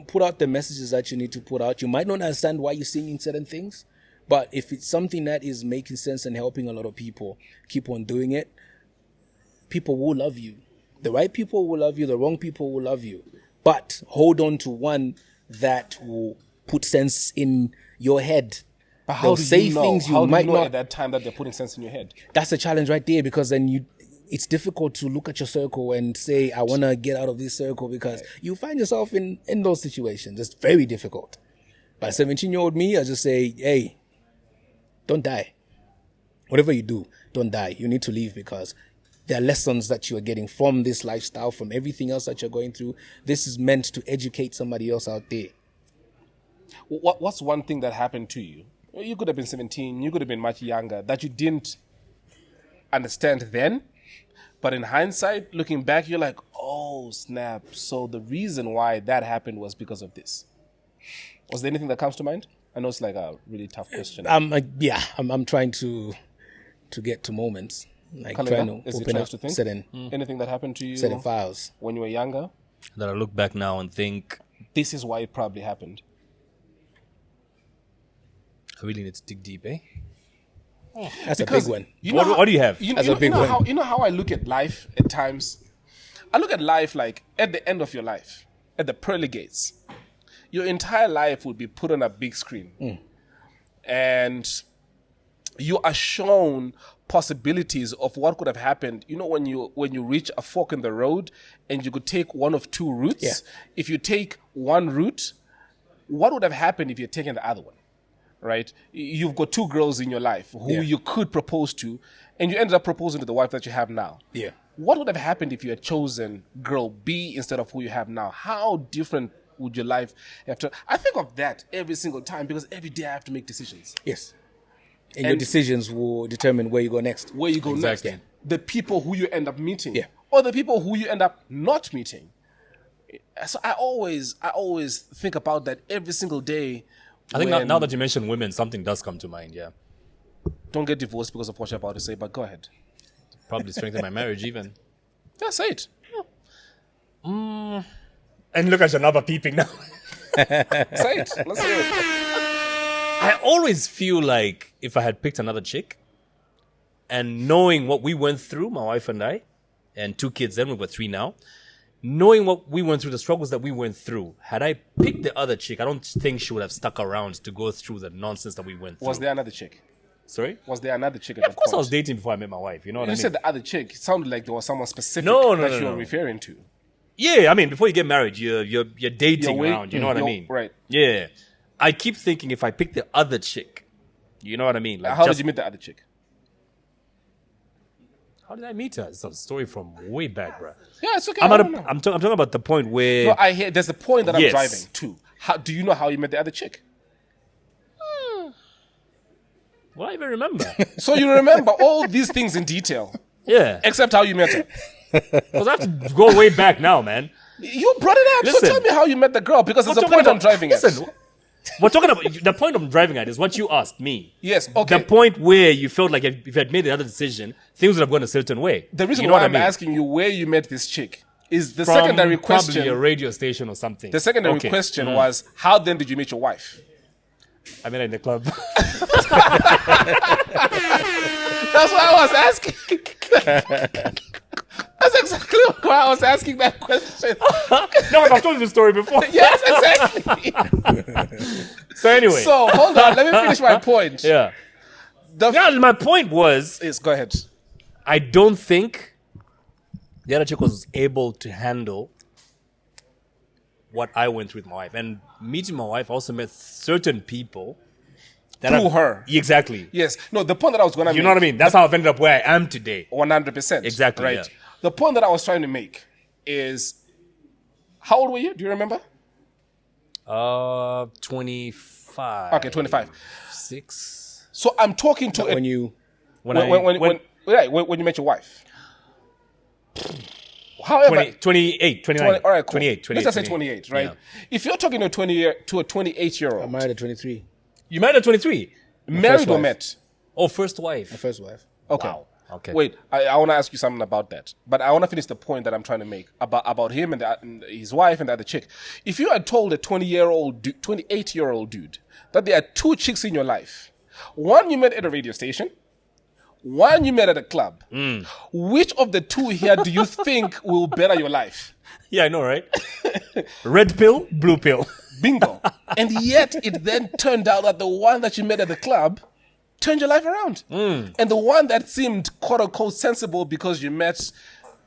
D: put out the messages that you need to put out. You might not understand why you're singing certain things, but if it's something that is making sense and helping a lot of people, keep on doing it. People will love you. The right people will love you. The wrong people will love you. But hold on to one that will put sense in your head.
B: But how do you know?
D: Things you
B: how do
D: might
B: you know
D: not.
B: at that time that they're putting sense in your head?
D: That's the challenge right there, because then it's difficult to look at your circle and say, I want to get out of this circle, because you find yourself in those situations. It's very difficult. But 17-year-old me, I just say, hey, don't die. Whatever you do, don't die. You need to leave, because there are lessons that you are getting from this lifestyle, from everything else that you're going through. This is meant to educate somebody else out there.
B: What's one thing that happened to you? You could have been 17, you could have been much younger, that you didn't understand then, but in hindsight, looking back, you're like, oh, snap. So the reason why that happened was because of this. Was there anything that comes to mind? I know it's like a really tough question.
D: I'm trying to get to moments. Like trying to open up certain
B: anything that happened to you
D: certain files
B: when you were younger
A: that I look back now and think,
B: this is why it probably happened.
A: I really need to dig deep, eh?
D: That's because a big
A: one. What do you have?
D: That's a big one.
B: You know how I look at life at times? I look at life like at the end of your life, at the pearly gates. Your entire life would be put on a big screen. And you are shown possibilities of what could have happened. When you reach a fork in the road and you could take one of two routes.
D: Yeah.
B: If you take one route, what would have happened if you had taken the other one? Right? You've got two girls in your life who you could propose to, and you ended up proposing to the wife that you have now.
D: Yeah.
B: What would have happened if you had chosen girl B instead of who you have now? How different would your life have to? I think of that every single time, because every day I have to make decisions.
D: Yes. And your decisions will determine where you go next.
B: Where you go
A: Exactly.
B: next. The people who you end up meeting.
D: Yeah.
B: Or the people who you end up not meeting. So I always think about that every single day.
A: I think now that you mention women, something does come to mind, yeah.
B: Don't get divorced because of what you're about to say, but go ahead.
A: Probably strengthen my marriage even.
B: Yeah, say it.
A: And look at your number peeping now.
B: Say it. Let's hear it.
A: I always feel like if I had picked another chick, and knowing what we went through, my wife and I, and 2 kids then, we've got 3 now, knowing what we went through, the struggles that we went through, had I picked the other chick, I don't think she would have stuck around to go through the nonsense that we went through.
B: Was there another chick?
A: Sorry?
B: Was there another chick at
A: Yeah,
B: that
A: of course,
B: point?
A: I was dating before I met my wife. You know what
B: You
A: I mean?
B: said the other chick. It sounded like there was someone specific
A: No,
B: that you were referring to.
A: Yeah, I mean, before you get married, you're dating
B: You're
A: around. You know what I mean?
B: Right.
A: Yeah. I keep thinking if I pick the other chick, you know what I mean? Like,
B: How did you meet the other chick?
A: How did I meet her? It's a story from way back, bro.
B: Yeah, it's okay.
A: I'm talking about the point where.
B: No, I hear. There's a point that I'm
A: Yes.
B: driving to. How do you know how you met the other chick?
A: Well, I even remember.
B: So you remember all these things in detail,
A: Yeah.
B: except how you met her.
A: Because I have to go way back now, man.
B: You brought it up.
A: Listen.
B: So tell me how you met the girl, because there's a
A: We're talking
B: point I'm
A: about-
B: driving at.
A: Listen, we're talking about the point I'm driving at is what you asked me.
B: Yes. Okay.
A: The point where you felt like if you had made the other decision, things would have gone a certain way.
B: The reason
A: You know
B: why
A: what I
B: I'm
A: mean?
B: asking you where you met this chick is the
A: From
B: secondary
A: probably
B: question.
A: a radio station or something.
B: The secondary
A: Okay.
B: question was, how then did you meet your wife?
A: I met her in the club.
B: That's why I was asking. That's exactly why I was asking that question.
A: No, I've told you the story before.
B: Yes, exactly.
A: So anyway.
B: So hold on, let me finish my point.
A: yeah.
B: The
A: Yeah, my point was,
B: yes, go ahead.
A: I don't think the other chick was able to handle what I went through with my wife. And meeting my wife, I also met certain people that
B: Through her.
A: Exactly.
B: Yes. No, the point that I was going to make.
A: You know what I mean? That's how I've ended up where I am today.
B: 100%.
A: Exactly,
B: Right.
A: yeah.
B: The point that I was trying to make is, how old were you? Do you remember?
A: 25.
B: Okay, 25.
A: 6.
B: So I'm talking to
D: When you
B: when you met your wife. However,
A: 28, 29.
B: 20, all right, cool.
A: 28,
B: Let's just say 28, right?
A: Yeah.
B: If you're talking to a 28-year-old,
D: I'm married at 23,
A: You married at 23?
B: married or
D: wife.
B: met?
A: Oh, first wife.
D: my first wife.
B: Okay.
A: Wow. Okay.
B: Wait, I want to ask you something about that, but I want to finish the point that I'm trying to make about him and his wife and the other chick. If you had told a 28-year-old dude that there are two chicks in your life, one you met at a radio station, one you met at a club, which of the two here do you think will better your life?
A: Yeah, I know, right? Red pill, blue pill.
B: Bingo. And yet it then turned out that the one that you met at the club turned your life around. And the one that seemed quote unquote sensible because you met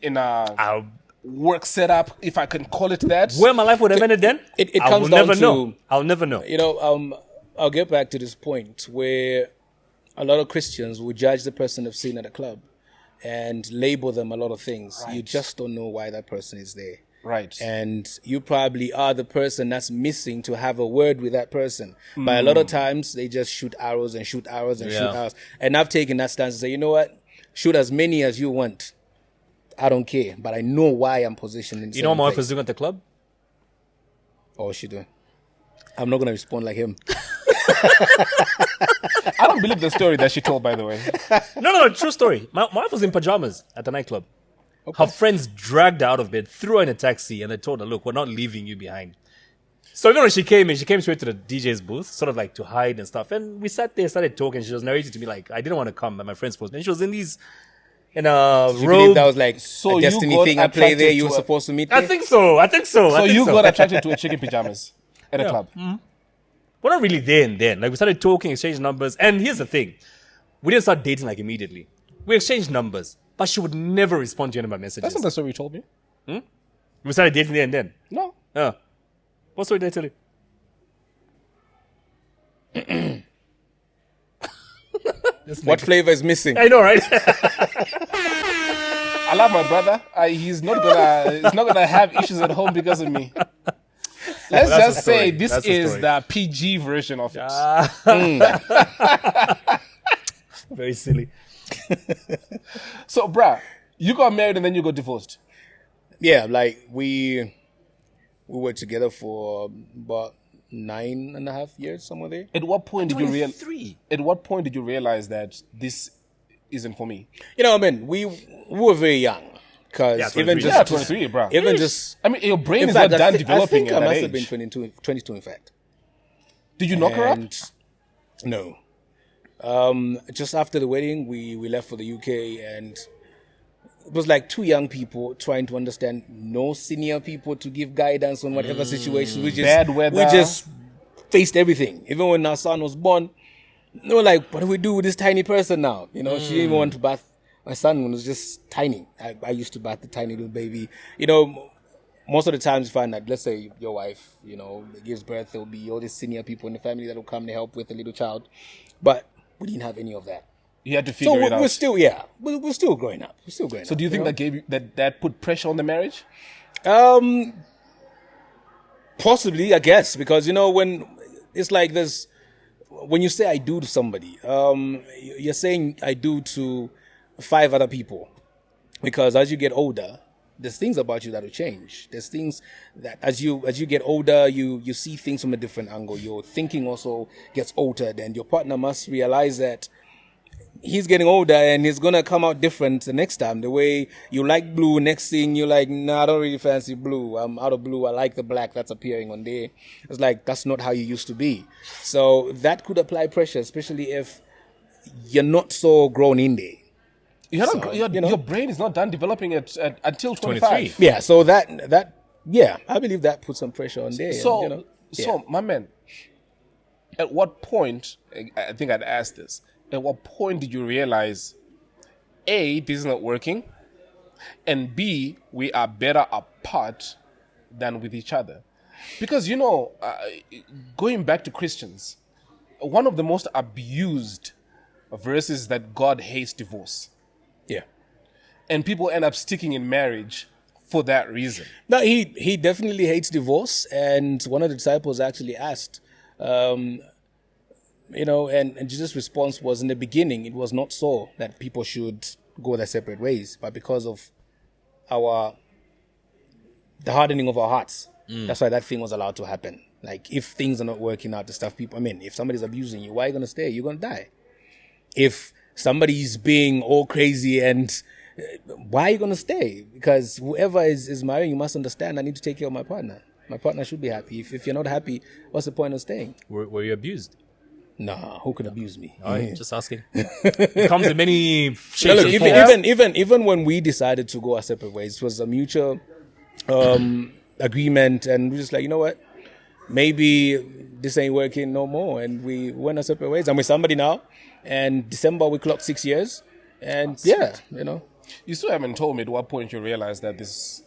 B: in a work setup, if I can call it that.
A: Where my life would have ended then?
D: It
A: I
D: comes
A: will
D: down
A: never
D: to-
A: know. I'll never know.
D: You know, I'll get back to this point where a lot of Christians will judge the person they've seen at a club and label them a lot of things. You just don't know why that person is there.
B: Right.
D: And you probably are the person that's missing to have a word with that person. But a lot of times they just shoot arrows and shoot arrows and shoot
A: Yeah.
D: arrows. And I've taken that stance and say, you know what? Shoot as many as you want. I don't care. But I know why I'm positioned in
A: You know what my wife
D: place.
A: was doing at the club?
D: Oh, what's she doing? I'm not going to respond like him.
B: I don't believe the story that she told, by the way.
A: No, true story. My wife was in pajamas at the nightclub. Her friends dragged her out of bed, threw her in a taxi, and they told her, look, we're not leaving you behind. So even when she came in, she came straight to the DJ's booth, sort of like to hide and stuff. And we sat there, started talking. She was narrating to me like, I didn't want to come, but my friends forced me. And she was in a
D: You believe
A: robe.
D: that was like
B: So
D: a
B: you
D: destiny
B: got
D: thing at play there?
B: attracted
D: You were
B: to a-
D: supposed to meet
A: I
D: there?
A: think so.
B: So you got attracted to a chick in pajamas at a club.
A: We're not really there and then. Like we started talking, exchanged numbers. And here's the thing. We didn't start dating like immediately. We exchanged numbers. But she would never respond to any of my messages.
B: That's not the story you told me.
A: We started dating there and then.
B: No.
A: What story did I tell you?
D: What flavor is missing?
A: I know, right?
B: I love my brother. He's not gonna have issues at home because of me. Let's
A: That's
B: just
A: the story.
B: say this
A: That's the
B: is
A: story.
B: the PG version of it.
A: Very silly.
B: So, bruh, you got married and then you got divorced.
D: Yeah, like we were together for about 9.5 years, somewhere there.
B: At what point did you realize?
A: 23.
B: At what point did you realize that this isn't for me?
D: You know, I mean, we were very young. Because
A: Yeah,
D: even
A: 23.
D: just...
B: Yeah, 23, bro.
D: Even just...
B: I mean, your brain
D: In
B: is
D: fact,
B: not done
D: I
B: developing
D: think
B: at
D: I
B: that
D: must
B: age.
D: have been 22, in fact.
B: Did you knock her up?
D: And no. Just after the wedding, we left for the UK, and it was like two young people trying to understand, no senior people to give guidance on whatever situation.
B: Bad weather.
D: We just faced everything. Even when our son was born, no, like, what do we do with this tiny person now? You know, she didn't even want to bath my son when he was just tiny. I used to bath the tiny little baby. You know, most of the times you find that, let's say your wife, you know, gives birth, there'll be all these senior people in the family that will come to help with the little child. But we didn't have any of that.
B: You had to figure it out.
D: We're still, yeah, we're still growing up. We're still growing up.
B: So do you think that gave you, that put pressure on the marriage?
D: Possibly, I guess, because, you know, when it's like this, when you say I do to somebody, you're saying I do to 5 other people, because as you get older, there's things about you that will change. There's things that as you get older, you see things from a different angle. Your thinking also gets altered, and your partner must realize that he's getting older and he's gonna come out different the next time. The way you like blue, next thing you're like, nah, I don't really fancy blue. I'm out of blue. I like the black that's appearing on there. It's like, that's not how you used to be. So that could apply pressure, especially if you're not so grown in there.
B: Your brain is not done developing it until 25.
D: Yeah, so that I believe that puts some pressure on there.
B: So, my man, at what point, I think I'd ask this, at what point did you realize, A, this is not working, and B, we are better apart than with each other? Because, you know, going back to Christians, one of the most abused verses that God hates divorce.
D: Yeah.
B: And people end up sticking in marriage for that reason.
D: No, he definitely hates divorce. And one of the disciples actually asked, you know, and Jesus' response was, in the beginning, it was not so that people should go their separate ways, but because of the hardening of our hearts. That's why that thing was allowed to happen. Like, if things are not working out, the stuff people, I mean, if somebody's abusing you, why are you going to stay? You're going to die. If somebody's being all crazy, and why are you going to stay? Because whoever is marrying, you must understand, I need to take care of my partner. My partner should be happy. If you're not happy, what's the point of staying?
A: Were you abused?
D: Nah, who could abuse me?
A: Just asking. It comes in many shapes and forms.
D: Even when we decided to go our separate ways, it was a mutual agreement, and we're just like, you know what? Maybe this ain't working no more, and we went our separate ways. I'm with somebody now, and December we clocked 6 years, and you know.
B: You still haven't told me at what point you realized that this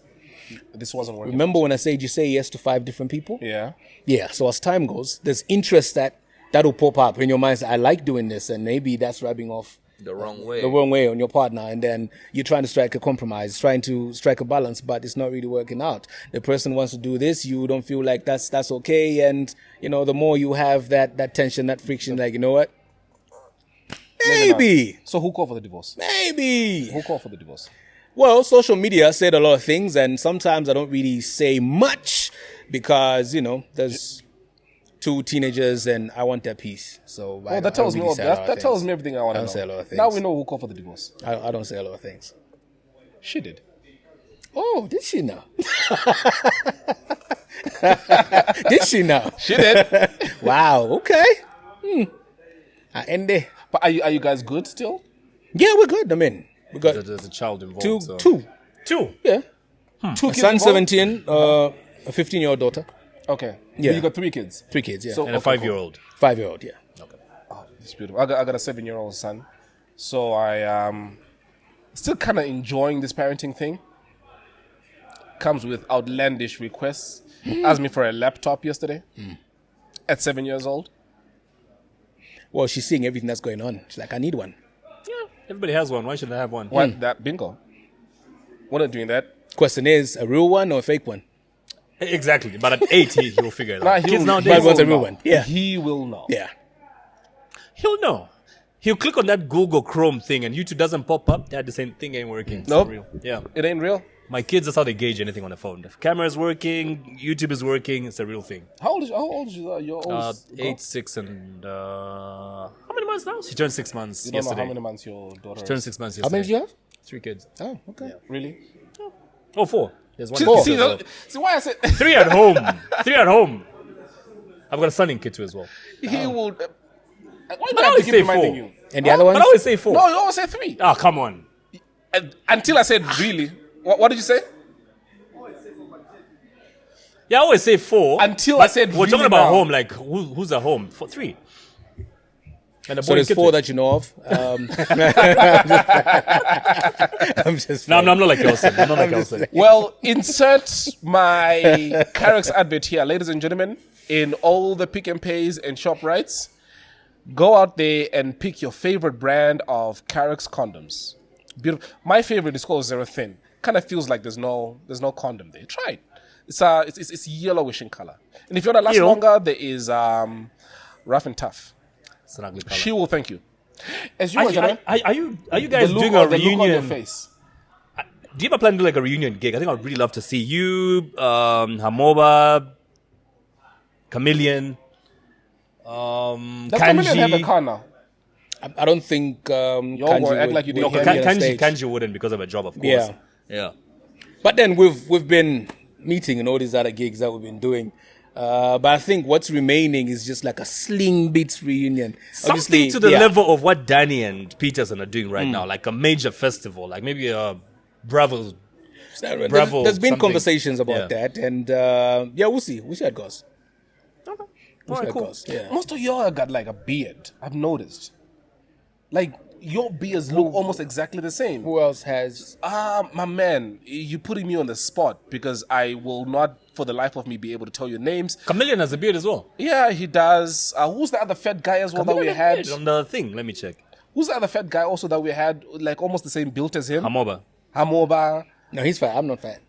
B: wasn't working.
D: Remember when I said you say yes to 5 different people?
B: Yeah.
D: Yeah, so as time goes, there's interest that'll pop up in your mind. I like doing this, and maybe that's rubbing off
A: the wrong way
D: on your partner, and then you're trying to strike a compromise, trying to strike a balance, but it's not really working out. The person wants to do this, you don't feel like that's okay, and you know, the more you have that tension, that friction, like, you know what? Maybe.
B: So who called for the divorce?
D: Maybe.
B: Who called for the divorce?
D: Well, social media said a lot of things, and sometimes I don't really say much because, you know, there's 2 teenagers and I want their peace. So
B: that tells me everything I want to know.
D: I don't say a lot of things.
B: Now we know who called for the divorce.
D: I don't say a lot of things.
B: She did.
D: Oh, did she now? Did she now?
B: She did.
D: Wow. Okay. I end there.
B: But are you guys good still?
D: Yeah, we're good. I mean, we got
A: there's a child involved.
D: Two. Yeah. 2 kids. Son, 17, a 15-year-old daughter.
B: Okay.
D: Yeah.
B: You got 3 kids.
D: 3 kids. Yeah.
A: And a 5-year-old.
D: 5-year-old. Yeah.
A: Okay.
B: Oh, it's beautiful. I got a 7-year-old son, so I still kind of enjoying this parenting thing. Comes with outlandish requests. Asked me for a laptop yesterday. At 7 years old.
D: Well, she's seeing everything that's going on. She's like, I need one.
A: Yeah, everybody has one. Why shouldn't I have one?
B: What? That bingo. We're not doing that.
D: Question is, a real one or a fake one?
A: Exactly. But at 8, he'll figure it out.
B: Kids
D: nowadays wants a real one. Yeah.
B: He will know.
D: Yeah.
A: He'll know. He'll click on that Google Chrome thing and YouTube doesn't pop up. That the same thing ain't working. It's
B: nope.
A: not real. Yeah.
B: It ain't real.
A: My kids, that's how they gauge anything on the phone. If camera is working, YouTube is working, it's a real thing.
B: How old is your oldest?
A: 8, 6, and how many months now? She turned 6 months
B: you don't
A: yesterday.
B: know how many months your daughter
A: She turned 6 months
D: How
A: yesterday.
D: many do you have?
A: 3 kids.
D: Oh, okay.
B: Yeah. Really?
A: Oh, 4. There's one.
B: See why I said
A: 3 at home. 3 at home. I've got a son in K2 as well.
B: He will. Why do
A: I
B: I
A: always
B: keep
A: say
B: reminding
A: 4.
B: you?
D: And the other ones?
A: But I always say 4.
B: No, you always say 3.
A: Ah, come on.
B: Until I said really. What did you say?
A: Yeah, I always say 4.
B: Until I said
A: we're
B: really
A: talking about
B: now.
A: home, like who's at home? 3. And the
D: So
A: boy
D: there's
A: kept
D: 4
A: it.
D: that you know of. I'm just
A: No, I'm not like Kelson. I'm not like Kelson.
B: Well, insert my Carrick's advert here, ladies and gentlemen. In all the pick and pays and shop rights, go out there and pick your favorite brand of Carrick's condoms. Beautiful. My favorite is called Zero Thin. Kind of feels like there's no condom there. Try it. It's yellowish in color. And if you want to last longer, there is Rough and Tough.
A: It's an ugly color.
B: She will thank you. As you gentlemen,
A: Are you guys doing a
B: the look on your
A: reunion?
B: face.
A: Do you have a plan to do like a reunion gig? I think I'd really love to see you, Hamoba, Chameleon,
B: Does Chameleon have a
A: Kanji.
B: car now?
D: I don't think
B: gonna
D: Kanji
B: act
D: would,
B: like you
D: would
B: didn't
D: be
B: hear
D: on
B: me.
D: stage.
A: Kanji wouldn't because of a job, of course.
D: Yeah.
A: Yeah.
D: But then we've been meeting and all these other gigs that we've been doing. But I think what's remaining is just like a Sling Beats reunion.
A: Something to the level of what Danny and Peterson are doing right now, like a major festival, like maybe a Bravo.
D: There's
A: Bravo
D: been
A: something.
D: conversations about
A: Yeah.
D: that, and we'll see. We'll see how it goes. We'll see how it goes. Yeah.
B: Most of y'all got like a beard. I've noticed. Like your beards look almost exactly the same.
D: Who else has?
B: My man, you're putting me on the spot because I will not, for the life of me, be able to tell your names.
A: Chameleon has a beard as well.
B: Yeah, he does. Who's the other fat guy as well that we had?
A: On the thing, let me check.
B: Who's the other fat guy also that we had, like almost the same build as him?
A: Hamoba.
B: Hamoba.
D: No, he's fat. I'm not fat.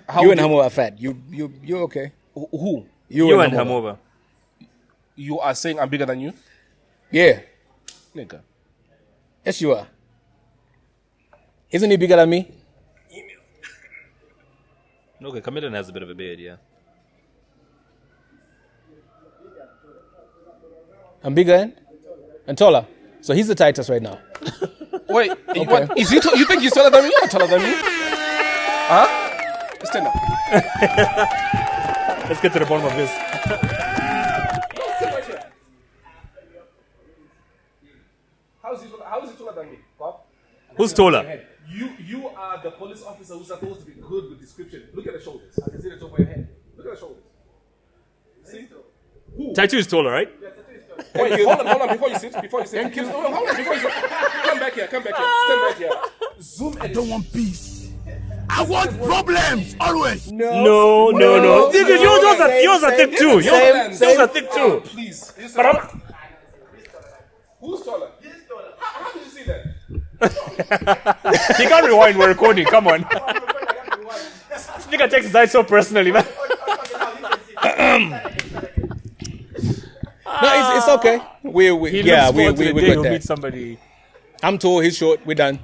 B: How
D: You and
B: did-
D: Hamo are fat. You're okay.
B: Who?
A: You and
D: Hamo.
A: Hamoba.
B: You are saying I'm bigger than you?
D: Yeah.
B: Nigga.
D: Yes, you are. Isn't he bigger than me?
A: Okay, Chameleon has a bit of a beard, yeah.
D: I'm bigger and taller. So he's the tightest right now.
B: Wait, what? Is he? You think he's taller than me? You're not taller than me. Huh? Stand up.
A: Let's get to the bottom of this.
B: How is he taller than me? Bob?
A: Who's taller?
B: You are the police officer who's supposed to be good with description. Look at the shoulders. I can see the top of your head. Look at the shoulders. See?
A: Ty2 is taller, right?
B: Wait, hold on, before you sit. Thank you. Hold on, before you sit. Come back here. Stand right here. Zoom and
G: don't want peace. I want problems always.
A: No. Yours are thick too. Yours are thick too.
B: please.
A: But I'm-
B: Who's taller? He's taller. How did you see that?
A: You can't rewind, we're recording, come on. This nigga takes his eyes so personally, man.
D: No, it's okay. We
A: He
D: yeah,
A: looks
D: we
A: forward to the day
D: got
A: he'll meet
D: that.
A: somebody.
D: I'm tall, he's short, we're done.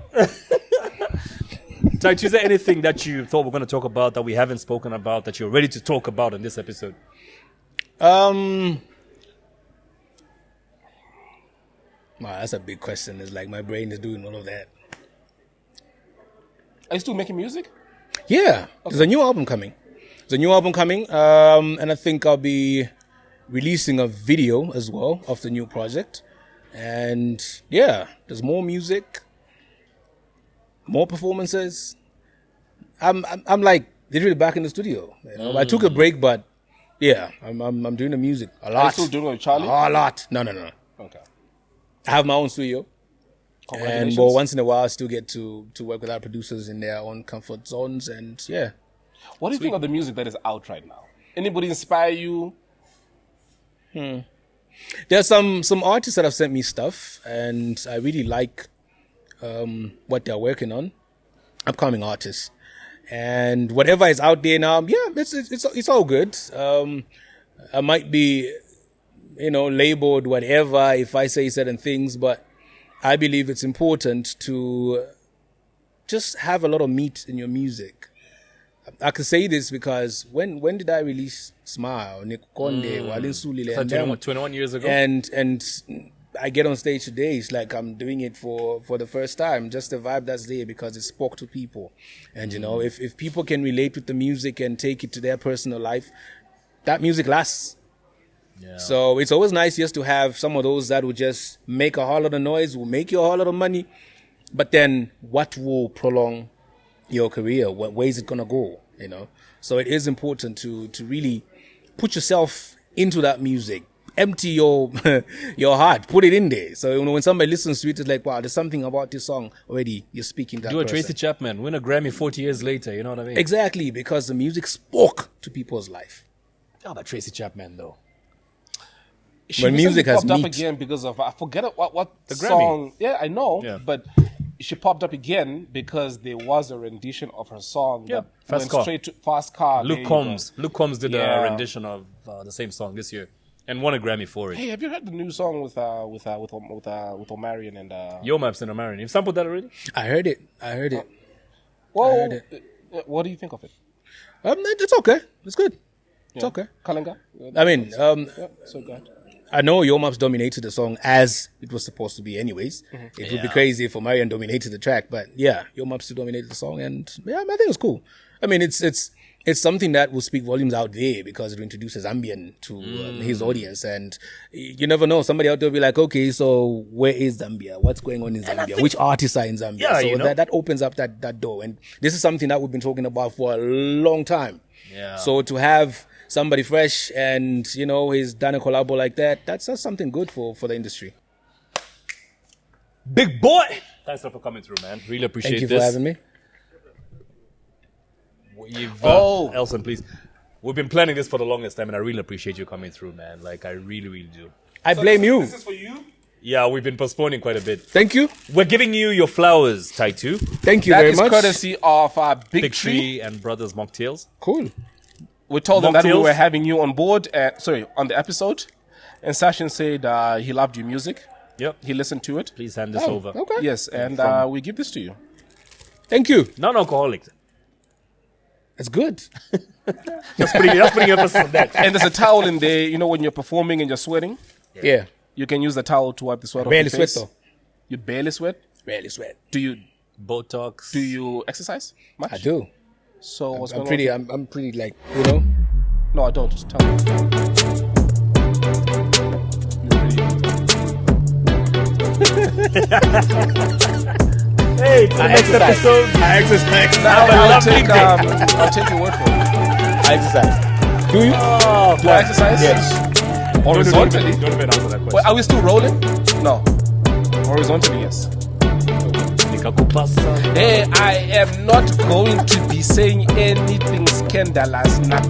A: Ty2, is there anything that you thought we're going to talk about that we haven't spoken about that you're ready to talk about in this episode?
D: Wow, that's a big question. It's like my brain is doing all of that.
B: Are you still making music?
D: Yeah, there's a new album coming. And I think I'll be releasing a video as well of the new project. And yeah, there's more music, more performances. I'm like literally back in the studio. You know? I took a break, but yeah, I'm doing the music a
B: Are you
D: lot.
B: still doing it with Charlie?
D: A lot. No.
B: Okay.
D: I have my own studio. And
B: Congratulations.
D: well, once in a while, I still get to work with our producers in their own comfort zones. And yeah,
B: What do you think of the music that is out right now? Anybody inspire you?
D: there's some artists that have sent me stuff, and I really like what they're working on. Upcoming artists, and whatever is out there now, yeah, it's all good. I might be, labeled whatever if I say certain things, but I believe it's important to just have a lot of meat in your music. I can say this because when did I release Smile, Nikukonde, Walinsuli,
A: Like 21 years ago?
D: and I get on stage today, it's like I'm doing it for the first time. Just the vibe that's there because it spoke to people. And if people can relate with the music and take it to their personal life, that music lasts.
A: Yeah.
D: So it's always nice just to have some of those that will just make a whole lot of noise, will make you a whole lot of money, but then what will prolong your career? What way is it gonna go? So it is important to really put yourself into that music. empty your your heart, put it in there. So when somebody listens to it, it's like, wow, there's something about this song already. You're speaking to that
A: Do a
D: person.
A: Tracy Chapman, win a Grammy 40 years later. You know what I mean?
D: Exactly, because the music spoke to people's life.
A: How about Tracy Chapman though?
B: She
D: When music has
B: popped up
D: meat.
B: again because of I forget what
A: The Grammy.
B: song. Yeah, I know,
A: Yeah.
B: but she popped up again because there was a rendition of her song
A: Yeah,
B: that
A: Fast
B: went
A: Car.
B: straight to Fast Car.
A: Luke
B: There you
A: Combs.
B: go.
A: Luke Combs did
B: Yeah.
A: a rendition of the same song this year and won a Grammy for it.
B: Hey, have you heard the new song with Omarion and
A: Yo Maps and Amarin. You've sampled that already?
D: I heard it.
B: Well,
D: heard
B: what do you think of it?
D: It's okay. It's good. It's okay.
B: Kalinga?
D: I mean,
B: Yeah, so good.
D: I know Yo Maps dominated the song as it was supposed to be anyways. It would be crazy if Omarion dominated the track, but yeah, Yo Maps still dominated the song, and yeah, I think it's cool. I mean, it's something that will speak volumes out there because it introduces Zambian to his audience, and you never know. Somebody out there will be like, okay, so where is Zambia? What's going on in Zambia? Which artists are in Zambia?
A: Yeah,
D: so
A: you know.
D: that opens up that door, and this is something that we've been talking about for a long time.
A: Yeah.
D: So to have somebody fresh and, he's done a collabo like that, that's something good for the industry.
A: Big boy! Thanks for coming through, man. Really appreciate
D: Thank you
A: this.
D: for having me.
A: Elson, please. We've been planning this for the longest time, and I really appreciate you coming through, man. Like, I really, really do.
D: I blame you.
B: This is for you?
A: Yeah, we've been postponing quite a bit.
D: Thank you.
A: We're giving you your flowers, Ty2.
D: Thank you
B: That
D: very
B: is
D: much.
B: courtesy of
A: Big Tree and Brothers Mocktails.
D: Cool.
B: We told them that we
A: Mocktails.
B: were having you on board, on the episode. And Sachin said he loved your music.
A: Yep.
B: He listened to it.
A: Please hand this over.
D: Okay.
B: Yes, and we give this to you.
D: Thank you.
A: Non-alcoholic.
D: That's good.
A: Just putting emphasis on that.
B: And there's a towel in there, when you're performing and you're sweating.
D: Yeah.
B: You can use the towel to wipe the sweat off
D: Barely
B: your
D: sweat
B: face.
D: though.
B: You barely sweat?
D: Rarely sweat.
B: Do you
A: Botox.
B: exercise much?
D: I do.
B: So what's
D: I'm
B: going
D: pretty.
B: on?
D: I'm pretty like
B: No, I don't. Tell me.
A: Hey, to the next episode.
D: I exercise.
B: I'll take your word for it.
D: I exercise. Do you?
A: Oh,
B: Do I exercise?
D: Yes.
B: Horizontally?
A: Don't even answer that question.
B: Wait, are we still rolling? No. Horizontally, yes. Hey, I am not going to be saying anything scandalous now.